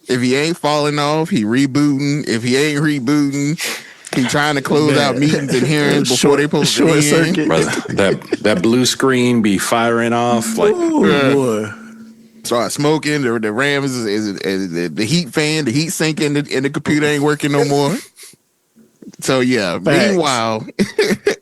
If he ain't falling off, he rebooting. If he ain't rebooting, he trying to close out meetings and hearings before they post short circuit. That blue screen be firing off like. Boy. Start smoking. The RAM is the heat fan, the heat sink in the computer ain't working no more. So yeah. Facts. Meanwhile,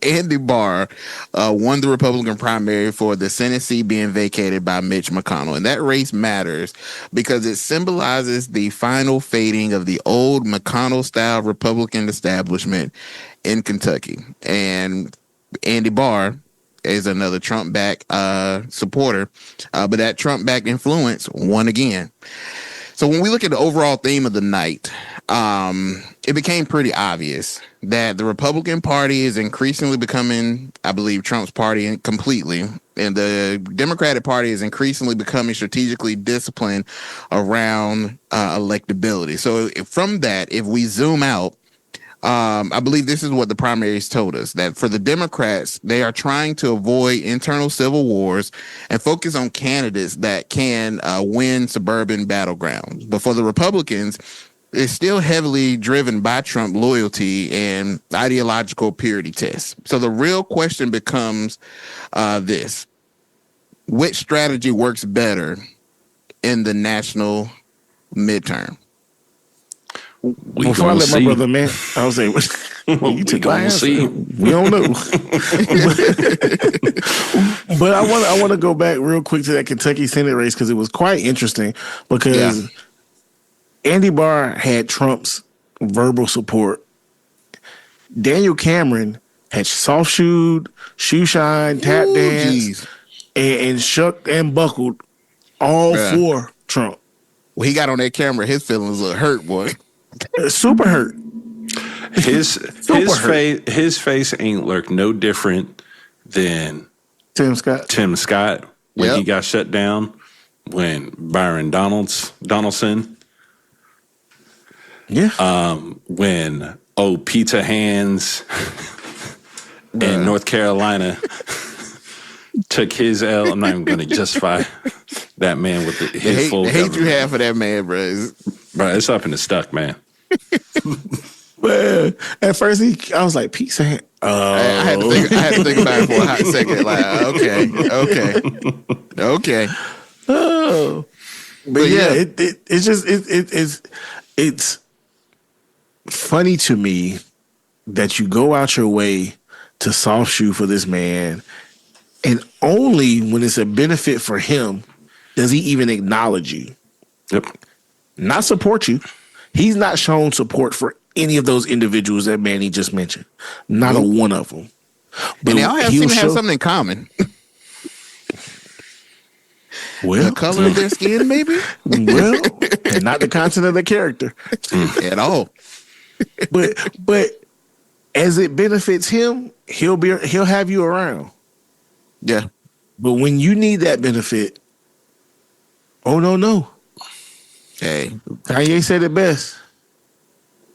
Andy Barr won the Republican primary for the Senate seat being vacated by Mitch McConnell, and that race matters because it symbolizes the final fading of the old McConnell-style Republican establishment in Kentucky. And Andy Barr is another Trump-backed supporter, but that Trump-backed influence won again. So when we look at the overall theme of the night, it became pretty obvious that the Republican Party is increasingly becoming, I believe, Trump's party completely, and the Democratic Party is increasingly becoming strategically disciplined around electability. So from that, if we zoom out, I believe this is what the primaries told us, that for the Democrats, they are trying to avoid internal civil wars and focus on candidates that can win suburban battlegrounds. But for the Republicans, it's still heavily driven by Trump loyalty and ideological purity tests. So the real question becomes this: which strategy works better in the national midterm? Before I let my brother, man, I was saying, you took my answer. See. We don't know. But I want to go back real quick to that Kentucky Senate race because it was quite interesting because Andy Barr had Trump's verbal support. Daniel Cameron had soft shoed, shoe shine, tap dance, and shucked and buckled all for Trump. Well, he got on that camera. His feelings look hurt, boy. Super hurt. His face ain't look no different than Tim Scott when he got shut down. When Byron Donaldson. Yeah. When Pizza Hands in North Carolina took his L. I'm not even going to justify that man with his full. The hate you have for that man, bro. Bro, it's up in the stuck, man. Man, at first I was like, Pizza Hands. I had to think about it for a hot second. Like, okay. Oh, but yeah, it's funny to me that you go out your way to soft shoe for this man, and only when it's a benefit for him does he even acknowledge you. Yep. Not support you. He's not shown support for any of those individuals that Manny just mentioned. Not a one of them. But and they all seem to have something in common. Well, the color of their skin, maybe. Well, and not the content of their character at all. But as it benefits him, he'll have you around. Yeah. But when you need that benefit, oh no. Hey, Kanye said it best.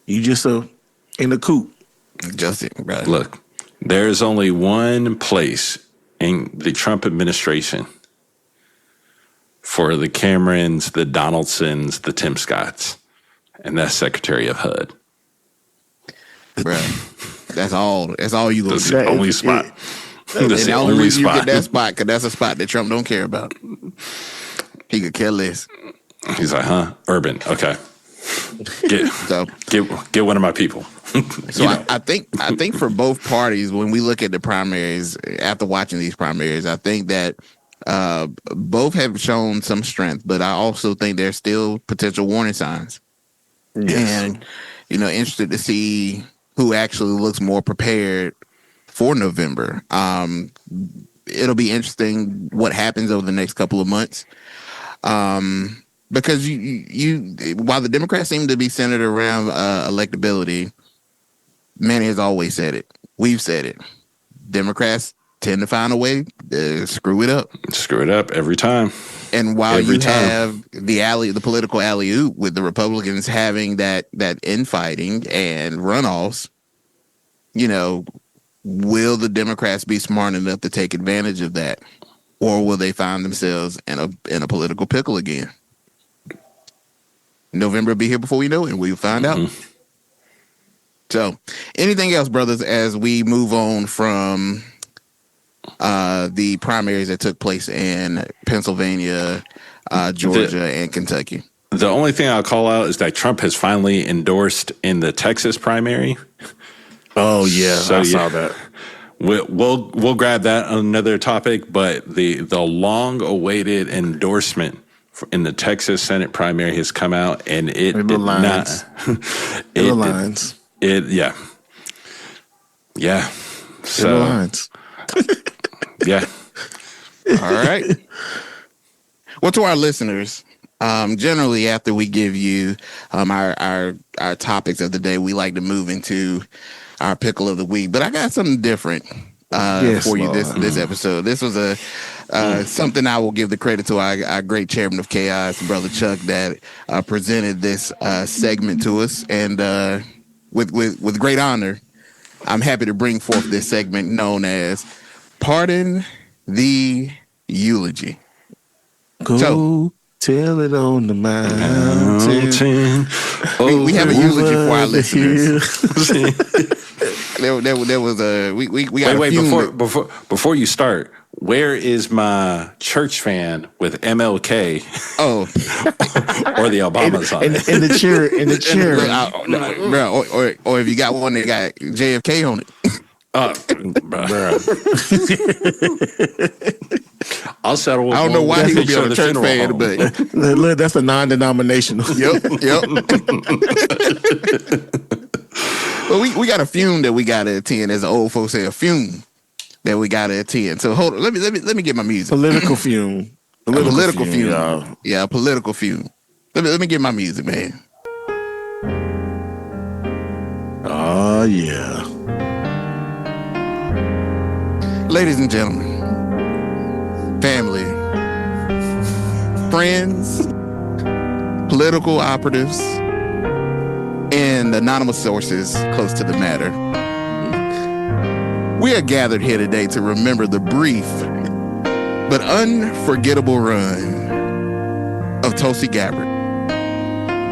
You just in the coop. Right. Look, there's only one place in the Trump administration for the Camerons, the Donaldsons, the Tim Scotts, and that's Secretary of HUD. Bro, that's all you gonna That's do. the only spot. That's the only reason you get that spot, because that's a spot that Trump don't care about. He could care less. He's like, huh? Urban. Okay. Get one of my people. So I think for both parties, when we look at the primaries, after watching these primaries, I think that both have shown some strength, but I also think there's still potential warning signs. Yes. And, interested to see who actually looks more prepared for November. It'll be interesting what happens over the next couple of months. Because you while the Democrats seem to be centered around electability, Manny has always said it. We've said it. Democrats tend to find a way to screw it up. Screw it up every time. And while have the political alley-oop with the Republicans having that infighting and runoffs, will the Democrats be smart enough to take advantage of that, or will they find themselves in a political pickle again? November will be here before we know it, and we'll find out. So, anything else, brothers, as we move on from the primaries that took place in Pennsylvania, Georgia, and Kentucky? The only thing I'll call out is that Trump has finally endorsed in the Texas primary. Oh yeah, so, I saw that. We'll grab that on another topic, but the long-awaited endorsement in the Texas Senate primary has come out, and it aligns. It aligns. Yeah. So, it aligns. Yeah. All right. Well, to our listeners, generally after we give you our topics of the day, we like to move into our pickle of the week. But I got something different for you this episode. This was something I will give the credit to our great chairman of Chaos, Brother Chuck, that presented this segment to us. And with great honor, I'm happy to bring forth this segment known as Pardon the Eulogy. Go tell it on the mountain. We have a eulogy for our listeners. there was a we got wait before you start. Where is my church fan with MLK? Oh, or the Obamas on it? In the chair. Bro, or if you got one that got JFK on it. I'll settle with I don't know why he would be on a the church funeral fan, home. but Look, that's a non-denominational. yep. But we got a fume that we got to attend, as the old folks say, a fume that we got to attend. So hold on, let me get my music. Political fume. Political fume. Y'all. Yeah, political fume. Let me get my music, man. Oh yeah. Ladies and gentlemen, family, friends, political operatives, and anonymous sources close to the matter, we are gathered here today to remember the brief but unforgettable run of Tulsi Gabbard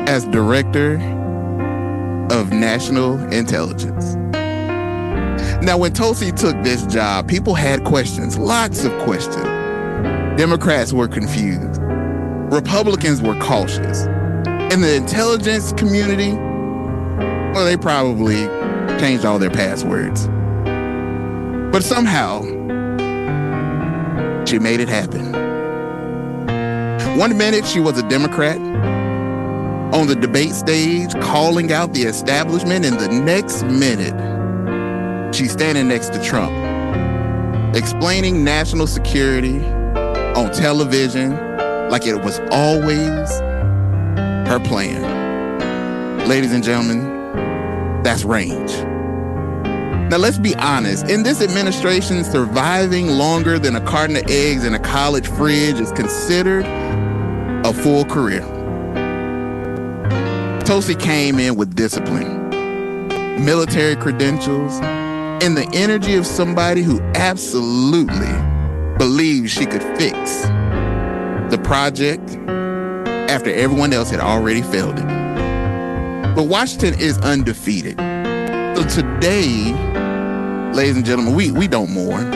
as Director of National Intelligence. Now, when Tulsi took this job, people had questions, lots of questions. Democrats were confused. Republicans were cautious. And the intelligence community, well, they probably changed all their passwords. But somehow, she made it happen. 1 minute, she was a Democrat on the debate stage calling out the establishment, and the next minute, she's standing next to Trump, explaining national security on television like it was always her plan. Ladies and gentlemen, that's range. Now, let's be honest. In this administration, surviving longer than a carton of eggs in a college fridge is considered a full career. Tulsi came in with discipline, military credentials, and the energy of somebody who absolutely believed she could fix the project after everyone else had already failed it. But Washington is undefeated. So today, ladies and gentlemen, we don't mourn.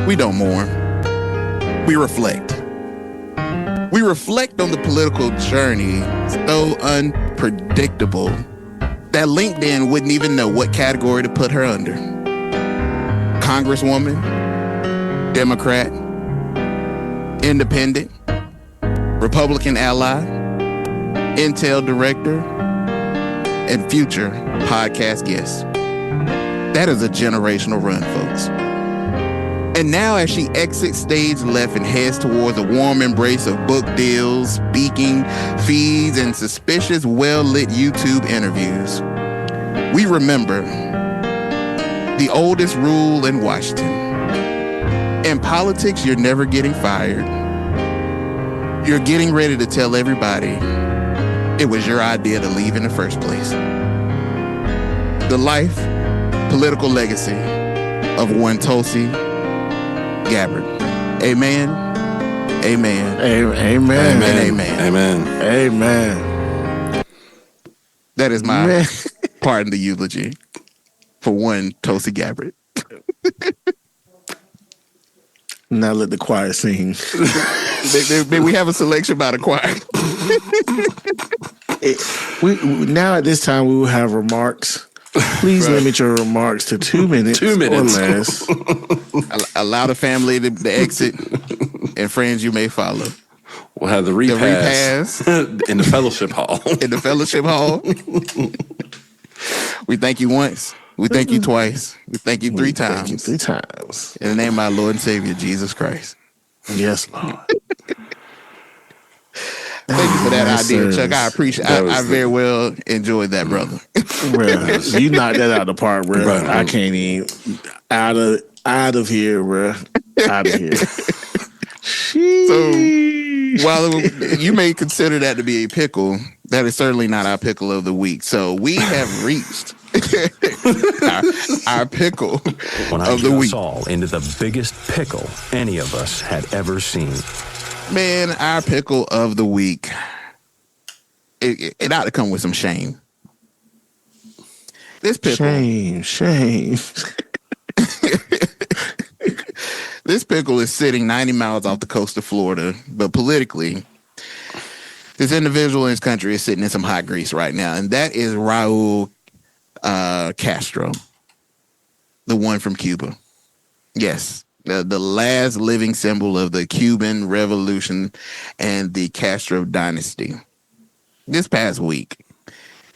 We don't mourn. We reflect. We reflect on the political journey so unpredictable that LinkedIn wouldn't even know what category to put her under. Congresswoman, Democrat, independent, Republican ally, Intel director, and future podcast guest. That is a generational run, folks. And now as she exits stage left and heads towards a warm embrace of book deals, speaking feeds, and suspicious, well-lit YouTube interviews, we remember the oldest rule in Washington. In politics, you're never getting fired. You're getting ready to tell everybody it was your idea to leave in the first place. The life, political legacy of one Tulsi Gabbard. Amen. Amen. Amen. And amen. Amen. Amen. That is my part in the eulogy for one Tulsi Gabbard. Now let the choir sing. May we have a selection by the choir? Now at this time we will have remarks. Please limit your remarks to 2 minutes. 2 minutes or less. Allow the family to exit and friends you may follow. We'll have the repass in the fellowship hall. In the fellowship hall. We thank you once. We thank you twice. We thank you three times. Thank you 3 times. In the name of our Lord and Savior, Jesus Christ. Yes, Lord. Thank you for that idea, service. Chuck. I appreciate it. I very well enjoyed that, brother. Bruh, you knocked that out of the park, bro. Right. I can't even. Out of here, bro. Out of here. So, while you may consider that to be a pickle, that is certainly not our pickle of the week. So we have reached our pickle when of the week. All into the biggest pickle any of us had ever seen. Man, our pickle of the week. It ought to come with some shame. This pickle. Shame. This pickle is sitting 90 miles off the coast of Florida, but politically, this individual in this country is sitting in some hot grease right now, and that is Raul Castro, the one from Cuba. Yes, the last living symbol of the Cuban Revolution and the Castro dynasty. This past week,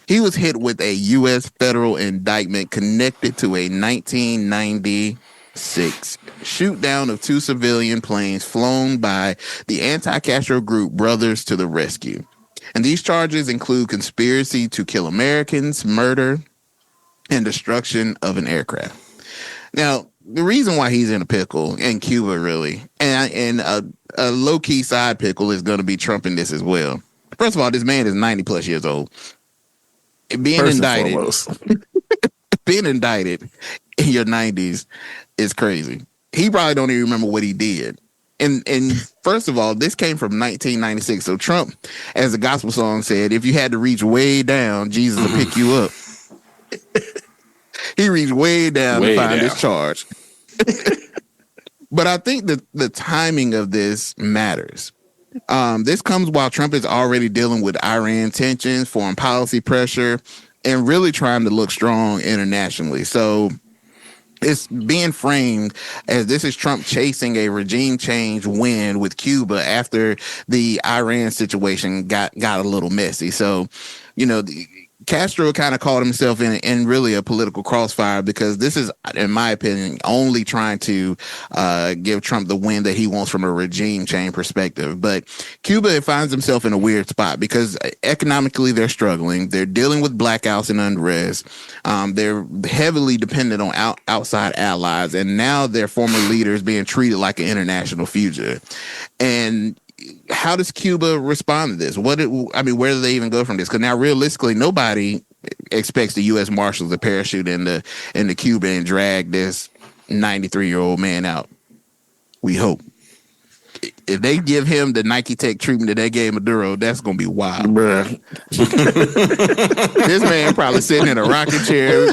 he was hit with a U.S. federal indictment connected to a 1996 shoot down of 2 civilian planes flown by the anti-Castro group Brothers to the Rescue. And these charges include conspiracy to kill Americans, murder, and destruction of an aircraft. Now, the reason why he's in a pickle in Cuba, really, and a low-key side pickle is going to be Trump in this as well. First of all, this man is 90 plus years old. Being indicted in your 90s is crazy. He probably don't even remember what he did. And first of all, this came from 1996. So Trump, as the gospel song said, if you had to reach way down, Jesus will pick you up. He reached way down to find this charge. But I think that the timing of this matters. This comes while Trump is already dealing with Iran tensions, foreign policy pressure, and really trying to look strong internationally. So it's being framed as this is Trump chasing a regime change win with Cuba after the Iran situation got a little messy. So, Castro kind of caught himself in really a political crossfire because this is, in my opinion, only trying to give Trump the win that he wants from a regime change perspective. But Cuba finds himself in a weird spot because economically they're struggling. They're dealing with blackouts and unrest. They're heavily dependent on outside allies. And now their former leaders being treated like an international fugitive. And how does Cuba respond to this? Where do they even go from this? Because now, realistically, nobody expects the U.S. Marshals to parachute into Cuba and drag this 93-year-old man out. We hope. If they give him the Nike Tech treatment that they gave Maduro, that's gonna be wild, bruh. This man probably sitting in a rocking chair,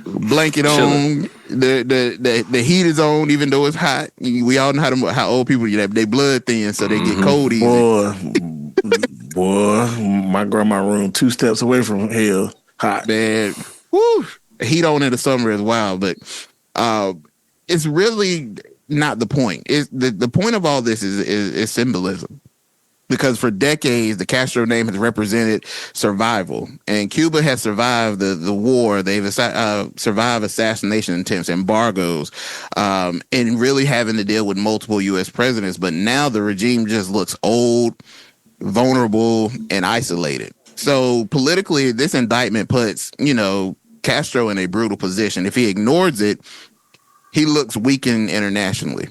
blanket on, the heat is on, even though it's hot. We all know how old people they blood thin, so they get cold easy. Boy, my grandma room 2 steps away from hell, hot, man. Woo, heat on in the summer is wild, but it's really not the point. The point of all this is symbolism. Because for decades, the Castro name has represented survival. And Cuba has survived the war. They've survived assassination attempts, embargoes, and really having to deal with multiple U.S. presidents. But now the regime just looks old, vulnerable, and isolated. So politically, this indictment puts, Castro in a brutal position. If he ignores it, he looks weakened internationally.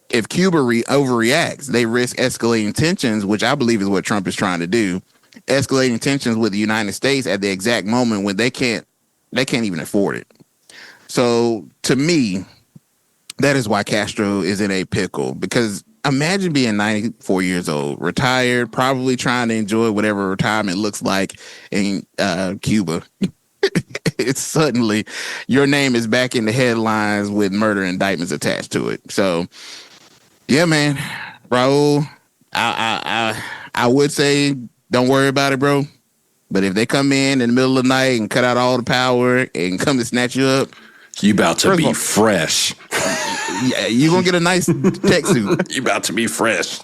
If Cuba overreacts, they risk escalating tensions, which I believe is what Trump is trying to do, escalating tensions with the United States at the exact moment when they can't even afford it. So to me, that is why Castro is in a pickle, because imagine being 94 years old, retired, probably trying to enjoy whatever retirement looks like in Cuba. It's suddenly your name is back in the headlines with murder indictments attached to it. So, yeah, man, Raul, I would say don't worry about it, bro. But if they come in the middle of the night and cut out all the power and come to snatch you up, you about to be fresh. Yeah, you gonna get a nice tech suit. You about to be fresh.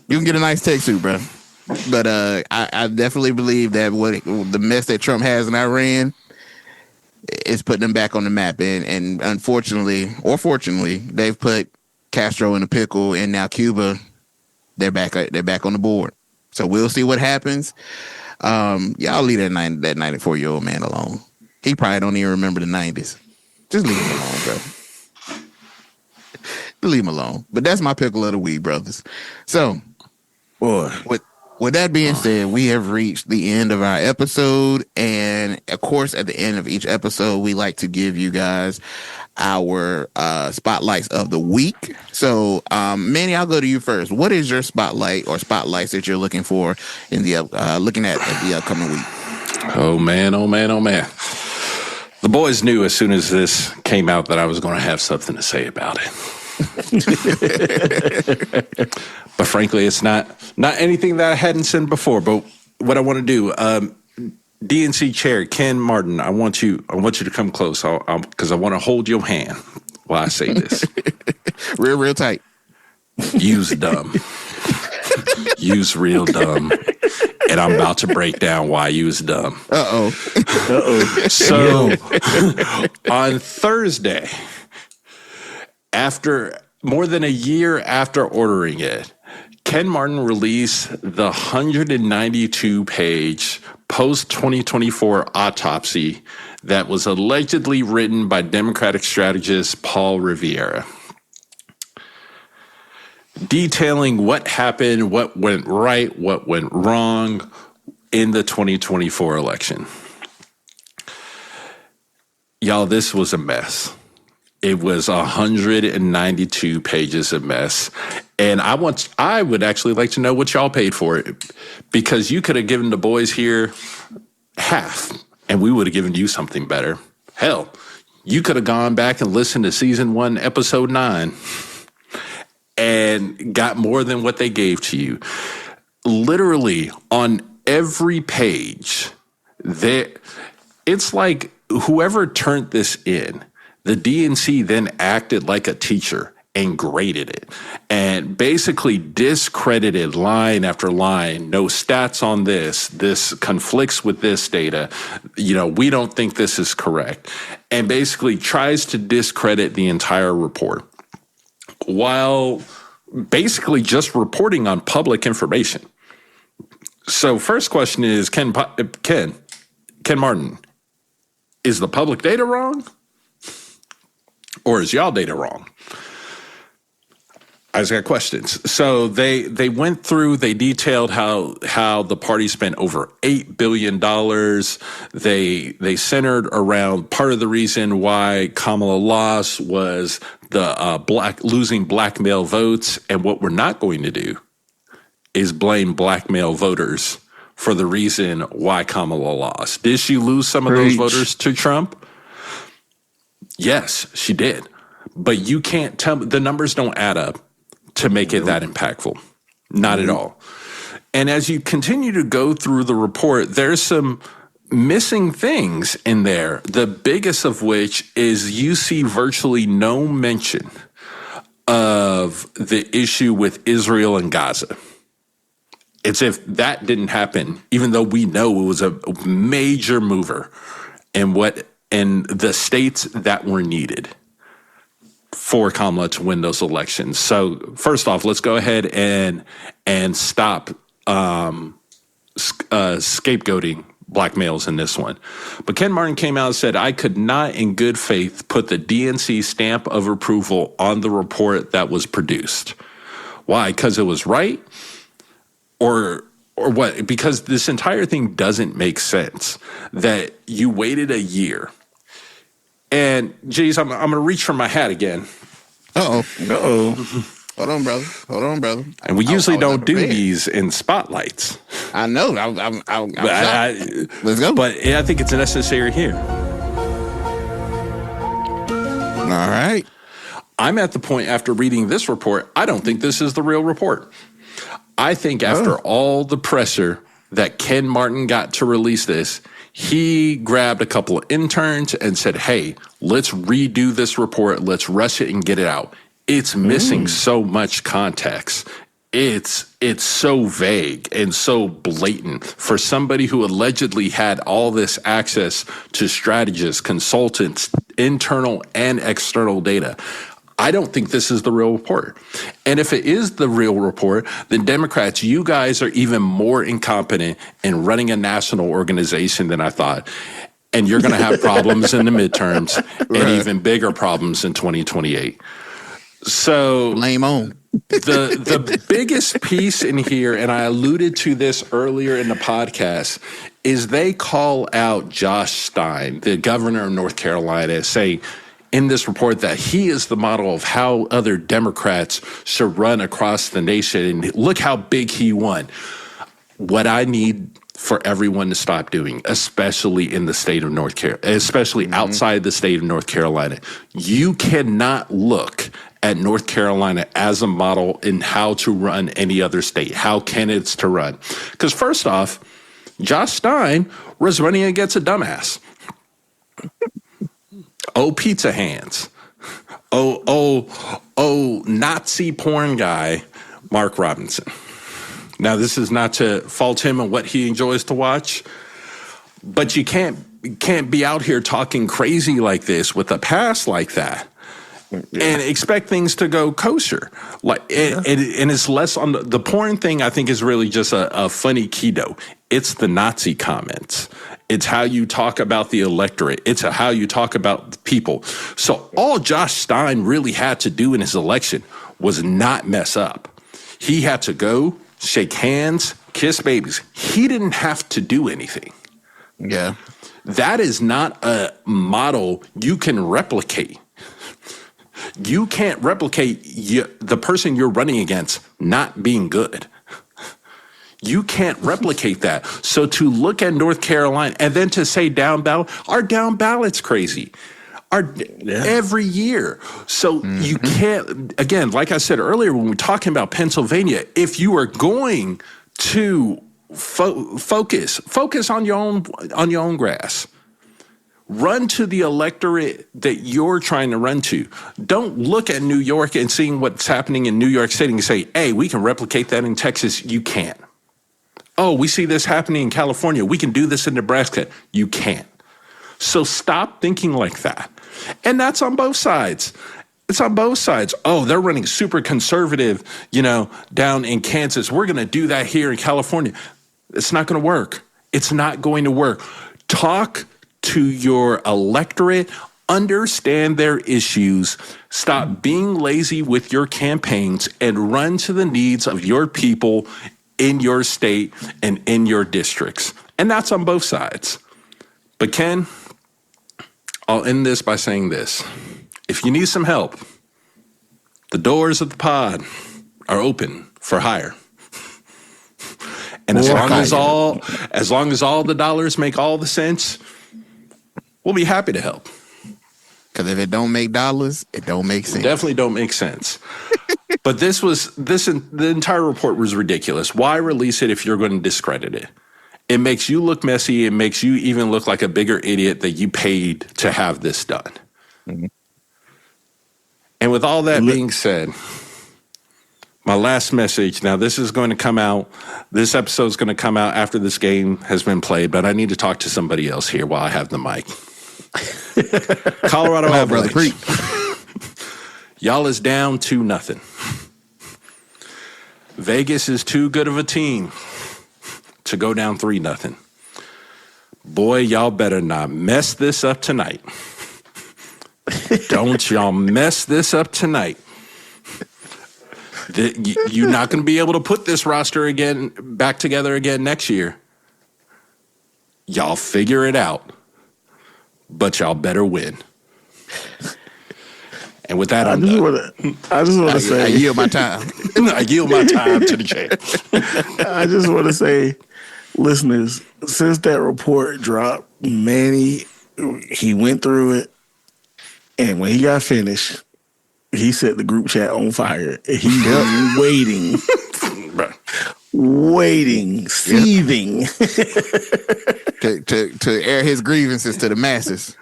You can get a nice tech suit, bro. But I definitely believe that the mess that Trump has in Iran is putting them back on the map. And unfortunately, or fortunately, they've put Castro in a pickle, and now Cuba, they're back on the board. So we'll see what happens. Y'all leave that 94-year-old man alone. He probably don't even remember the 90s. Just leave him alone, bro. Leave him alone. But that's my pickle of the week, brothers. So, boy, with that being said, we have reached the end of our episode. And of course, at the end of each episode, we like to give you guys our spotlights of the week. So, Manny, I'll go to you first. What is your spotlight or spotlights that you're looking for in the looking at the upcoming week? Oh man. The boys knew as soon as this came out that I was going to have something to say about it. But frankly, it's not anything that I hadn't said before. But what I want to do, DNC Chair Ken Martin, I want you to come close, because I want to hold your hand while I say this. Real tight. Use dumb. Use real dumb. And I'm about to break down why you was dumb. So on Thursday, after more than a year after ordering it, Ken Martin released the 192-page post-2024 autopsy that was allegedly written by Democratic strategist Paul Rivera, detailing what happened, what went right, what went wrong in the 2024 election. Y'all, this was a mess. It was 192 pages of mess. And I would actually like to know what y'all paid for it, because you could have given the boys here half and we would have given you something better. Hell, you could have gone back and listened to season 1, episode 9 and got more than what they gave to you. Literally on every page, it's like whoever turned this in, the DNC then acted like a teacher and graded it and basically discredited line after line. No stats on this. This conflicts with this data. We don't think this is correct. And basically tries to discredit the entire report while basically just reporting on public information. So first question is, Ken Martin, is the public data wrong? Or is y'all data wrong? I just got questions. So they went through, they detailed how the party spent over $8 billion. They centered around part of the reason why Kamala lost was the losing black male votes. And what we're not going to do is blame black male voters for the reason why Kamala lost. Did she lose some of those voters to Trump? Yes, she did. But you can't tell me, the numbers don't add up to make it that impactful. Not at all. And as you continue to go through the report, there's some missing things in there. The biggest of which is you see virtually no mention of the issue with Israel and Gaza. It's if that didn't happen, even though we know it was a major mover in the states that were needed for Kamala to win those elections. So first off, let's go ahead and stop scapegoating black males in this one. But Ken Martin came out and said, I could not in good faith put the DNC stamp of approval on the report that was produced. Why? Because it was right? Or what? Because this entire thing doesn't make sense that you waited a year. And, geez, I'm going to reach for my hat again. Uh-oh. Hold on, brother. And we usually don't do these in spotlights. I know. Let's go. But I think it's necessary here. All right. I'm at the point after reading this report, I don't think this is the real report. I think after all the pressure that Ken Martin got to release this, he grabbed a couple of interns and said, hey, let's redo this report. Let's rush it and get it out. It's missing so much context. It's so vague and so blatant for somebody who allegedly had all this access to strategists, consultants, internal and external data. I don't think this is the real report. And if it is the real report, then Democrats, you guys are even more incompetent in running a national organization than I thought. And you're going to have problems in the midterms and even bigger problems in 2028. So lame on. The biggest piece in here, and I alluded to this earlier in the podcast, is they call out Josh Stein, the governor of North Carolina, saying in this report that he is the model of how other Democrats should run across the nation. And look how big he won. What I need for everyone to stop doing, especially in the state of North Carolina, especially outside the state of North Carolina, you cannot look at North Carolina as a model in how to run any other state, how candidates to run. Because first off, Josh Stein was running against a dumbass. Oh, pizza hands. Oh, Nazi porn guy, Mark Robinson. Now, this is not to fault him and what he enjoys to watch, but you can't be out here talking crazy like this with a past like that and expect things to go kosher. And it's less on the porn thing. I think is really just a funny keynote. It's the Nazi comments. It's how you talk about the electorate. It's how you talk about the people. So all Josh Stein really had to do in his election was not mess up. He had to go, shake hands, kiss babies. He didn't have to do anything. Yeah. That is not a model you can replicate. You can't replicate the person you're running against not being good. You can't replicate that. So to look at North Carolina and then to say down ballot, our down ballot's crazy. Every year. So you can't, again, like I said earlier, when we're talking about Pennsylvania, if you are going to focus on your own grass, run to the electorate that you're trying to run to. Don't look at New York and seeing what's happening in New York City and say, hey, we can replicate that in Texas. You can't. Oh, we see this happening in California. We can do this in Nebraska. You can't. So stop thinking like that. And that's on both sides. It's on both sides. Oh, they're running super conservative, down in Kansas. We're going to do that here in California. It's not going to work. It's not going to work. Talk to your electorate. Understand their issues. Stop being lazy with your campaigns and run to the needs of your people in your state and in your districts. And that's on both sides. But Ken, I'll end this by saying this. If you need some help, the doors of the pod are open for hire. And as long as all the dollars make all the sense, we'll be happy to help. Because if it don't make dollars, it don't make sense. Definitely don't make sense. But the entire report was ridiculous. Why release it if you're going to discredit it? It makes you look messy. It makes you even look like a bigger idiot that you paid to have this done. Mm-hmm. And with all that being said, my last message, now this is going to come out, this episode is going to come out after this game has been played, but I need to talk to somebody else here while I have the mic. Colorado Avalanche. Y'all is down 2-0. Vegas is too good of a team to go down 3-0. Boy, y'all better not mess this up tonight. Don't y'all mess this up tonight. You're not going to be able to put this roster back together again next year. Y'all figure it out. But y'all better win. And with that, I just want to say, I yield my time. I yield my time to the chair. I just want to say, listeners, since that report dropped, Manny, he went through it, and when he got finished, he set the group chat on fire. He was waiting, seething to air his grievances to the masses.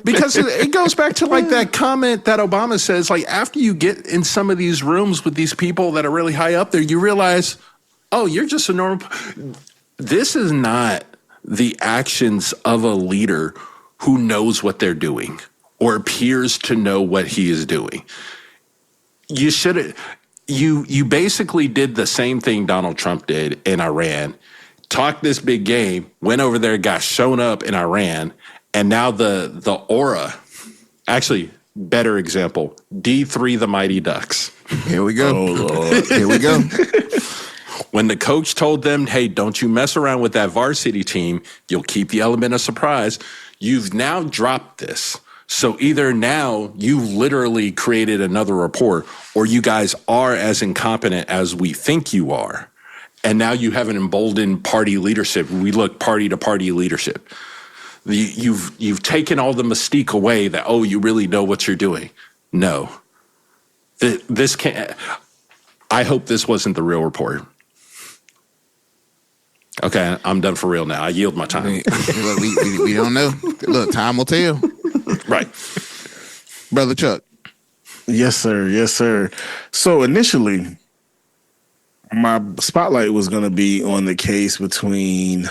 Because it goes back to like that comment that Obama says, like after you get in some of these rooms with these people that are really high up there, you realize, oh, you're just a normal. This is not the actions of a leader who knows what they're doing or appears to know what he is doing. You should. You basically did the same thing Donald Trump did in Iran. Talked this big game, went over there, got shown up in Iran. And now the aura, actually, better example, D3 the Mighty Ducks. Here we go. Oh, Lord. Here we go. When the coach told them, hey, don't you mess around with that varsity team, you'll keep the element of surprise. You've now dropped this. So either now you literally created another report or you guys are as incompetent as we think you are. And now you have an emboldened party leadership. We look party to party leadership. You've taken all the mystique away that, oh, you really know what you're doing. No. This can't. I hope this wasn't the real report. Okay, I'm done for real now. I yield my time. We don't know. Look, time will tell. Right. Brother Chuck. Yes, sir. Yes, sir. So initially, my spotlight was going to be on the case between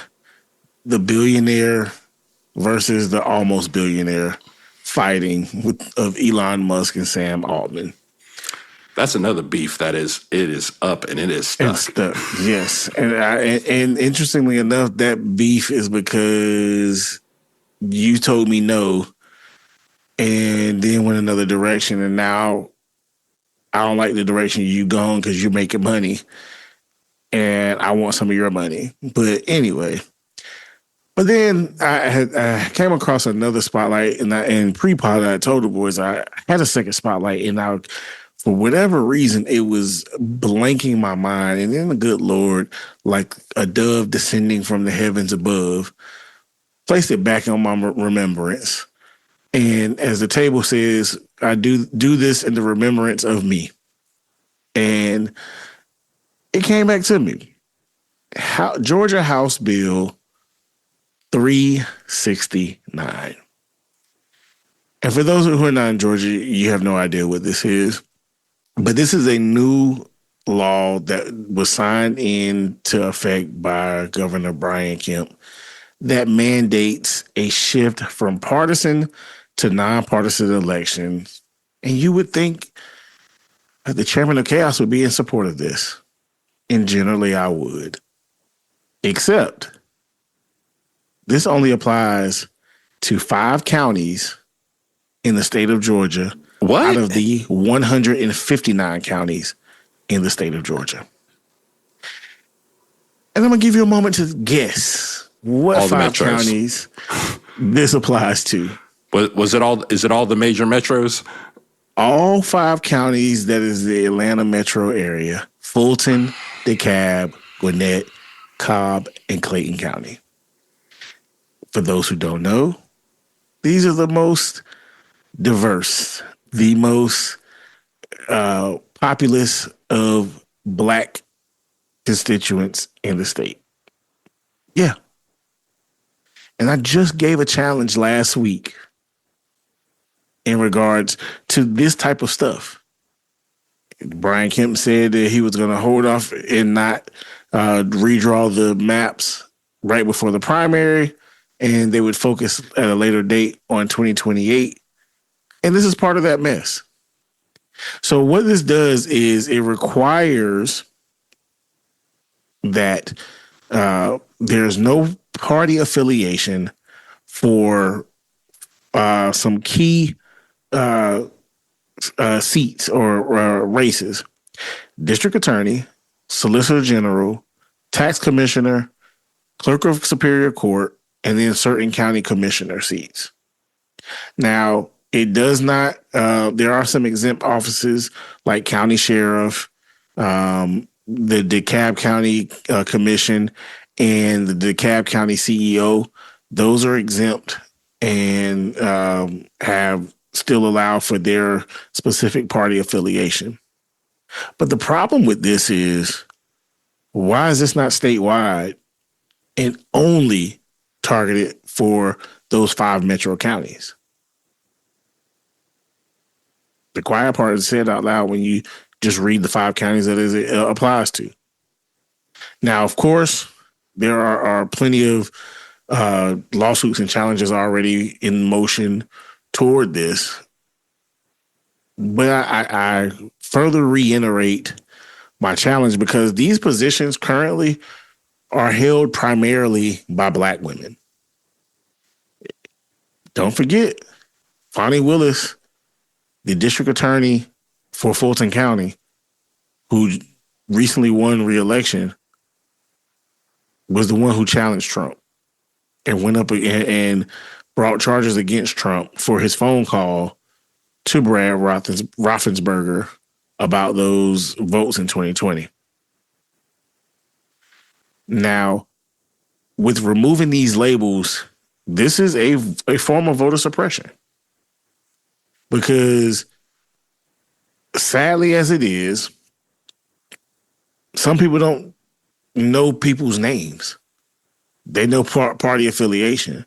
the billionaire versus the almost billionaire fighting of Elon Musk and Sam Altman. That's another beef it is up and it is stuck. And stuck, yes. And interestingly enough, that beef is because you told me no and then went another direction, and now I don't like the direction you gone because you're making money and I want some of your money. But anyway, but then I came across another spotlight, and pre-pod I told the boys I had a second spotlight, and for whatever reason it was blanking my mind, and then the good Lord, like a dove descending from the heavens above, placed it back on my remembrance. And as the table says, I do this in the remembrance of me. And it came back to me. Georgia House Bill 369. And for those who are not in Georgia, you have no idea what this is. But this is a new law that was signed into effect by Governor Brian Kemp that mandates a shift from partisan to nonpartisan elections. And you would think the chairman of chaos would be in support of this. And generally I would. Except this only applies to 5 counties in the state of Georgia. What? Out of the 159 counties in the state of Georgia. And I'm going to give you a moment to guess what 5 counties this applies to. Is it all the major metros? All 5 counties that is the Atlanta metro area: Fulton, DeKalb, Gwinnett, Cobb, and Clayton County. For those who don't know, these are the most diverse, the most populous of Black constituents in the state. Yeah. And I just gave a challenge last week in regards to this type of stuff. Brian Kemp said that he was going to hold off and not redraw the maps right before the primary, and they would focus at a later date on 2028. And this is part of that mess. So what this does is it requires that there's no party affiliation for some key seats or races: district attorney, solicitor general, tax commissioner, clerk of superior court, and then certain county commissioner seats. Now, it does not, there are some exempt offices like county sheriff, the DeKalb County Commission, and the DeKalb County CEO. Those are exempt and have still allowed for their specific party affiliation. But the problem with this is, why is this not statewide and only targeted for those 5 metro counties? The quiet part is said out loud when you just read the 5 counties that it applies to. Now, of course, there are plenty of lawsuits and challenges already in motion toward this. But I further reiterate my challenge, because these positions currently are held primarily by Black women. Don't forget, Fonnie Willis, the district attorney for Fulton County, who recently won re-election, was the one who challenged Trump and went up and brought charges against Trump for his phone call to Brad Raffensperger about those votes in 2020. Now, with removing these labels, this is a form of voter suppression. Because sadly as it is, some people don't know people's names. They know party affiliation.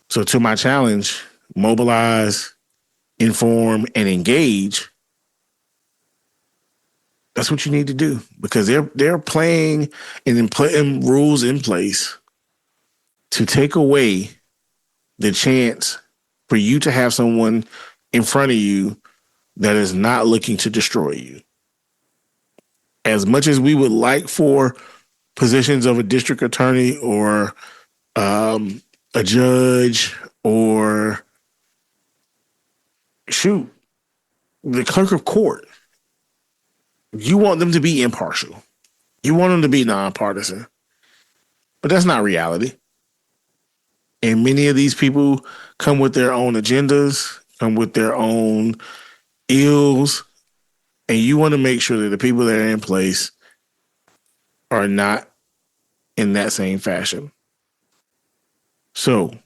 So to my challenge, mobilize, inform, and engage, that's what you need to do, because they're playing and putting rules in place to take away the chance for you to have someone in front of you that is not looking to destroy you. As much as we would like for positions of a district attorney or a judge or the clerk of court, you want them to be impartial. You want them to be nonpartisan. But that's not reality. And many of these people come with their own agendas, come with their own ills, and you want to make sure that the people that are in place are not in that same fashion. So,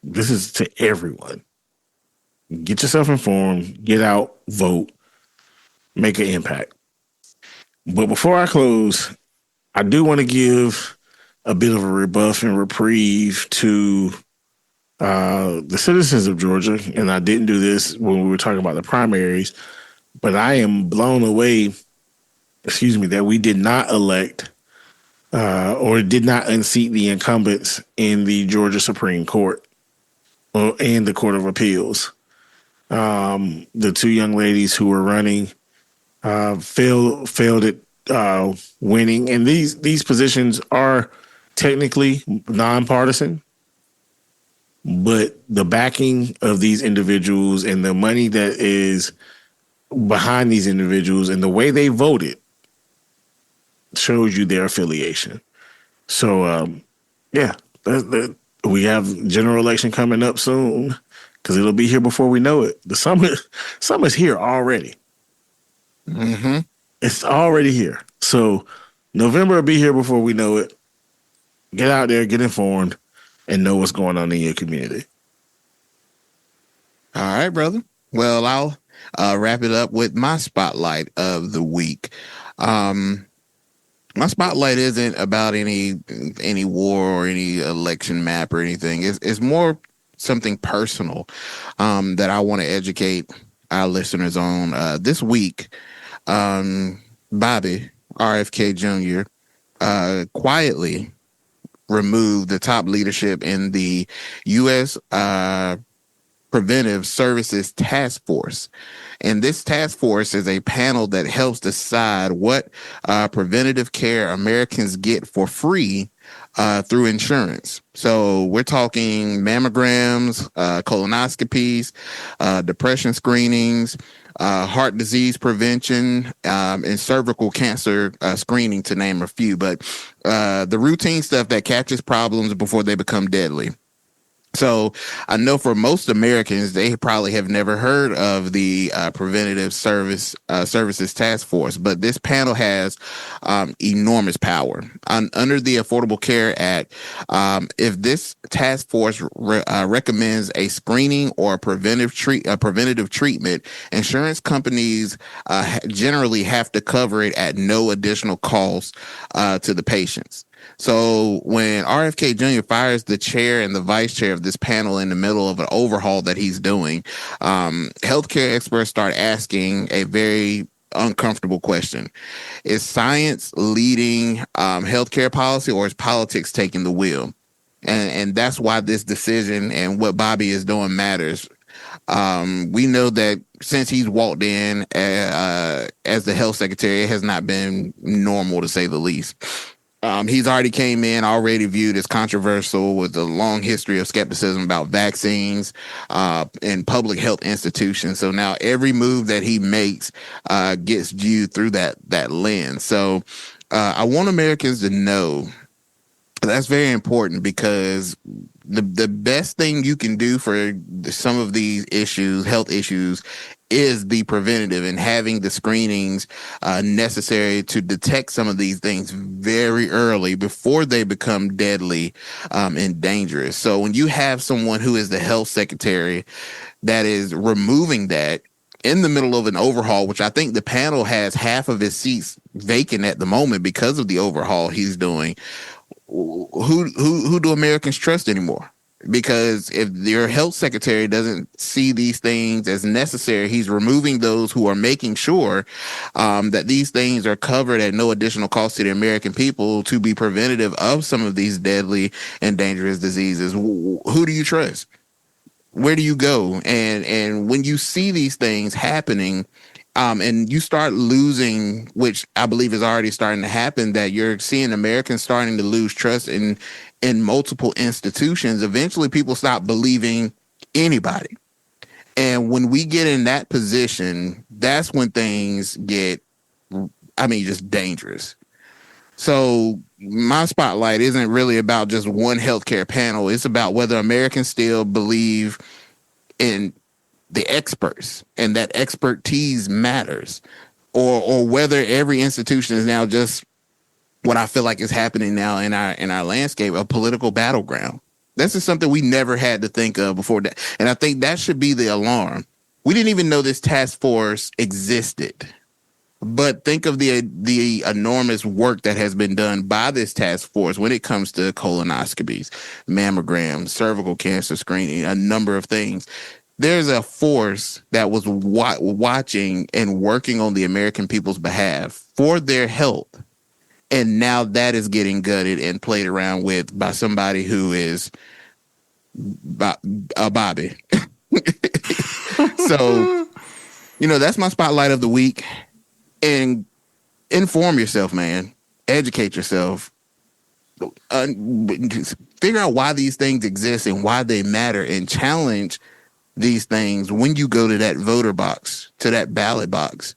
this is to everyone. Get yourself informed, get out, vote, make an impact. But before I close, I do want to give a bit of a rebuff and reprieve to the citizens of Georgia. And I didn't do this when we were talking about the primaries, but I am blown away, that we did not elect or did not unseat the incumbents in the Georgia Supreme Court and the Court of Appeals. The two young ladies who were running failed at winning, and these positions are technically nonpartisan, but the backing of these individuals and the money that is behind these individuals and the way they voted shows you their affiliation. So, we have general election coming up soon, because it'll be here before we know it. The summer's here already. Mm-hmm. It's already here. So November will be here before we know it. Get out there, get informed, and know what's going on in your community. All right, brother. Well, I'll wrap it up with my spotlight of the week. My spotlight isn't about any war or any election map or anything. It's more something personal that I want to educate our listeners on. This week, Bobby, RFK Jr., quietly removed the top leadership in the U.S. Preventive Services Task Force. And this task force is a panel that helps decide what preventative care Americans get for free through insurance. So we're talking mammograms, colonoscopies, depression screenings, heart disease prevention, and cervical cancer screening, to name a few. But the routine stuff that catches problems before they become deadly. So I know for most Americans, they probably have never heard of the Preventative Services Task Force, but this panel has enormous power. Under the Affordable Care Act, if this task force recommends a screening or a preventative treatment, insurance companies generally have to cover it at no additional cost to the patients. So when RFK Jr. fires the chair and the vice chair of this panel in the middle of an overhaul that he's doing, healthcare experts start asking a very uncomfortable question. Is science leading healthcare policy, or is politics taking the wheel? And that's why this decision and what Bobby is doing matters. We know that since he's walked in as the health secretary, it has not been normal, to say the least. He's already came in already viewed as controversial with a long history of skepticism about vaccines and public health institutions. So now every move that he makes gets viewed through that lens. So I want Americans to know that's very important, because the best thing you can do for some of these issues, health issues, is the preventative and having the screenings necessary to detect some of these things very early before they become deadly and dangerous. So when you have someone who is the health secretary that is removing that in the middle of an overhaul, which I think the panel has half of his seats vacant at the moment because of the overhaul he's doing, who do Americans trust anymore? Because if your health secretary doesn't see these things as necessary, he's removing those who are making sure that these things are covered at no additional cost to the American people to be preventative of some of these deadly and dangerous diseases. Who do you trust? Where do you go? And when you see these things happening, and you start losing, which I believe is already starting to happen, that you're seeing Americans starting to lose trust in multiple institutions. Eventually, people stop believing anybody. And when we get in that position, that's when things get, just dangerous. So my spotlight isn't really about just one healthcare panel. It's about whether Americans still believe in the experts and that expertise matters, or whether every institution is now just what I feel like is happening now in our landscape, a political battleground. This is something we never had to think of before that. And I think that should be the alarm. We didn't even know this task force existed. But think of the enormous work that has been done by this task force when it comes to colonoscopies, mammograms, cervical cancer screening, a number of things. There's a force that was watching and working on the American people's behalf for their health. And now that is getting gutted and played around with by somebody who is a Bobby. So, that's my spotlight of the week. And inform yourself, man. Educate yourself. Figure out why these things exist and why they matter, and challenge these things when you go to that voter box, to that ballot box,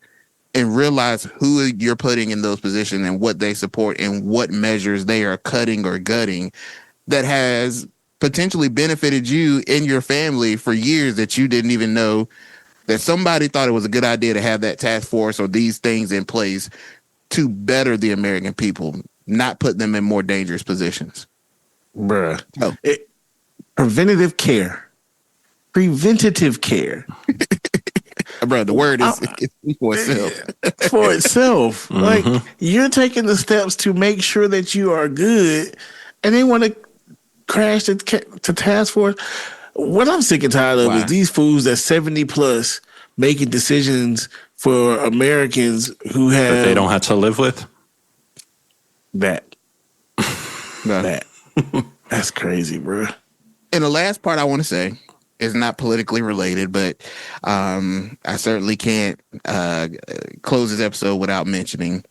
and realize who you're putting in those positions and what they support and what measures they are cutting or gutting that has potentially benefited you and your family for years that you didn't even know that somebody thought it was a good idea to have that task force or these things in place to better the American people, not put them in more dangerous positions. Bruh. Oh. Preventative care. Bro, the word is for itself. For itself. Mm-hmm. Like, you're taking the steps to make sure that you are good, and they want to crash the task force. What I'm sick and tired of is these fools that 70 plus making decisions for Americans who have that they don't have to live with. That. That's crazy, bro. And the last part I want to say is not politically related, but I certainly can't close this episode without mentioning.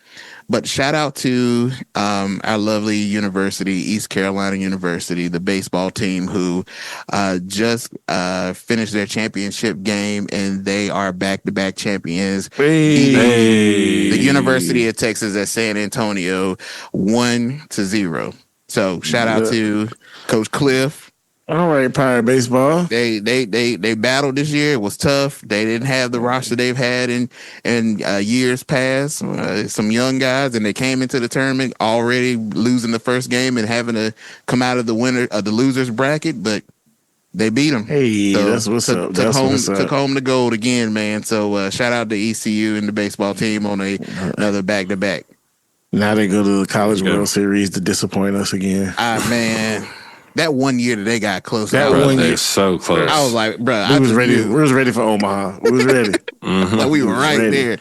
But shout out to our lovely university, East Carolina University, the baseball team, who just finished their championship game, and they are back-to-back champions. The University of Texas at San Antonio, 1-0. So shout out to Coach Cliff. All right, Pirate Baseball. They battled this year. It was tough. They didn't have the roster they've had in years past. Some young guys, and they came into the tournament already losing the first game and having to come out of the winner of the losers bracket, but they beat them. Hey, so that's what's up. Took home the gold again, man. So shout out to ECU and the baseball team on another back-to-back. Now they go to the College World Series to disappoint us again. Man. That 1 year that they got close. That 1 year, so close. I was like, bro, we was ready. We was ready for Omaha. We was ready. Like we were right there.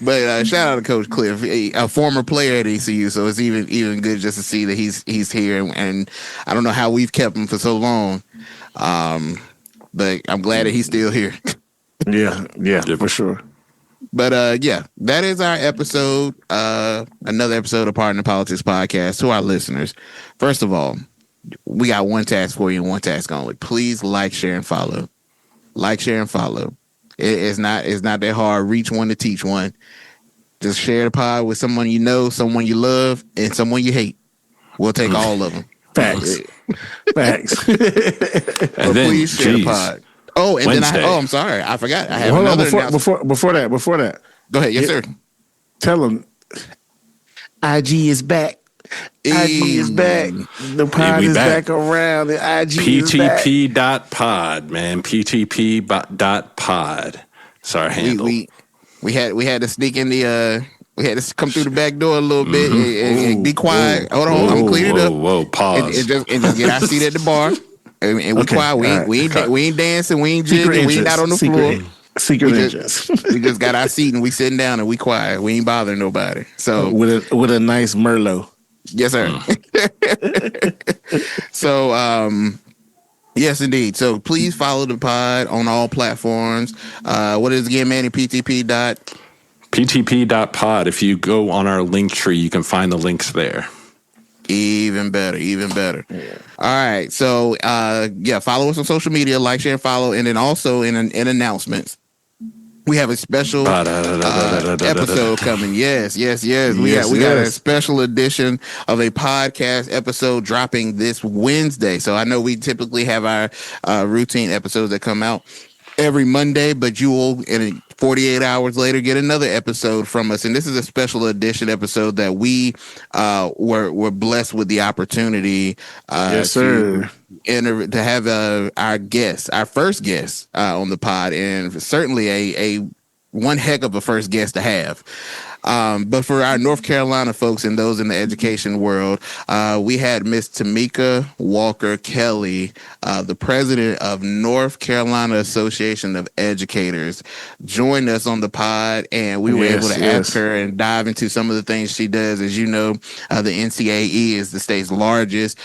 But shout out to Coach Cliff, a former player at ECU. So it's even good just to see that he's here. And I don't know how we've kept him for so long, but I'm glad that he's still here. Yeah, for sure. But that is our episode. Another episode of Pardon the Politics podcast. To our listeners, first of all, we got one task for you and one task only. Please like, share, and follow. Like, share, and follow. It's not that hard. Reach one to teach one. Just share the pod with someone you know, someone you love, and someone you hate. We'll take all of them. Facts. And then, please share the pod. Oh, and Wednesday. I'm sorry. I forgot. I have another announcement. Before that. Go ahead. Yes, sir. Tell them IG is back. IG is back. The pod is back around. The IG PTP.pod, man. PTP.pod. It's our handle. We had to sneak in the we had to come through the back door a little bit and be quiet. Hold on, I'm cleaning it up. Pause. And just get our seat at the bar. And we Okay, quiet. We all ain't, right. we ain't, we ain't dancing. We ain't Secret jigging. We ain't out on the floor. Secret We entrance. we just got our seat and we sitting down and we quiet. We ain't bothering nobody. So with a nice Merlot. yes, sir. So yes, indeed. So please follow the pod on all platforms. What is it again, Manny? PTP.pod. If you go on our link tree, you can find the links there. Even better. Yeah. All right. So follow us on social media, like, share, and follow, and then also in announcements. We have a special episode coming. Yes. We got a special edition of a podcast episode dropping this Wednesday. So I know we typically have our routine episodes that come out every Monday, but you will, in 48 hours later, get another episode from us. And this is a special edition episode that we were blessed with the opportunity yes, sir. to have our first guest on the pod, and certainly a one heck of a first guest to have. But for our North Carolina folks and those in the education world, we had Miss Tamika Walker Kelly, the president of North Carolina Association of Educators, join us on the pod, and we were able to ask her and dive into some of the things she does. As you know, the NCAE is the state's largest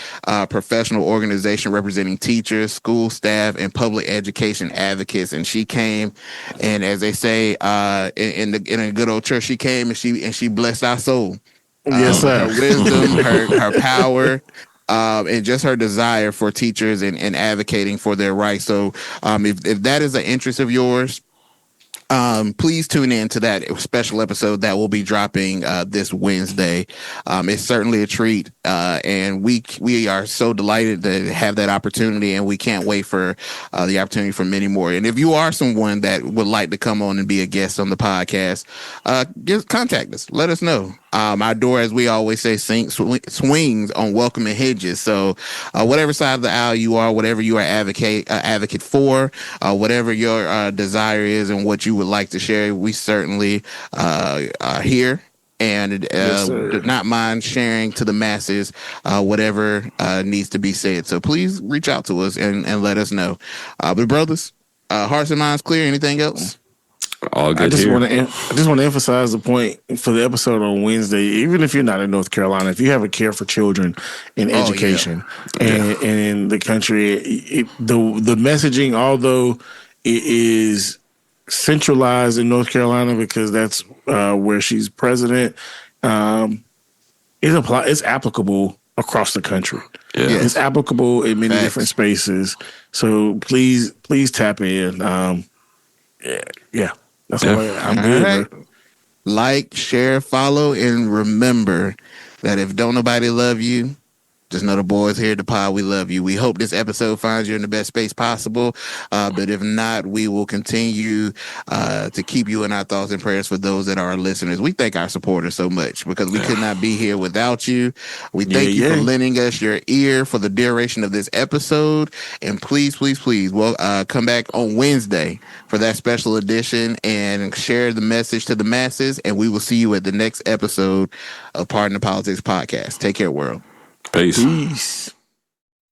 professional organization representing teachers, school staff, and public education advocates. And she came, and as they say in a good old church, she came and she blessed our soul. Yes, sir. Her wisdom, her power, and just her desire for teachers and advocating for their rights. So if that is an interest of yours, please tune in to that special episode that will be dropping this Wednesday. It's certainly a treat, and we are so delighted to have that opportunity, and we can't wait for the opportunity for many more. And if you are someone that would like to come on and be a guest on the podcast, just contact us. Let us know. Our door, as we always say, swings on welcoming hinges. So whatever side of the aisle you are, whatever you are advocate for, whatever your desire is and what you would like to share, we certainly are here. And do not mind sharing to the masses whatever needs to be said. So please reach out to us and let us know. But brothers, hearts and minds clear. Anything else? All good I just here. want to emphasize the point for the episode on Wednesday. Even if you're not in North Carolina, if you have a care for children in education and in the country, the messaging, although it is centralized in North Carolina because that's where she's president, it's applicable across the country. Yeah. It's applicable in many different spaces. So please tap in. Yeah. That's why I'm good. Right. Bro. Like, share, follow, and remember that if don't nobody love you, just know the boys here at the pod, we love you. We hope this episode finds you in the best space possible. But if not, we will continue to keep you in our thoughts and prayers for those that are our listeners. We thank our supporters so much because we could not be here without you. We thank you for lending us your ear for the duration of this episode. And please, come back on Wednesday for that special edition and share the message to the masses. And we will see you at the next episode of Pardon the Politics podcast. Take care, world. Peace. Peace.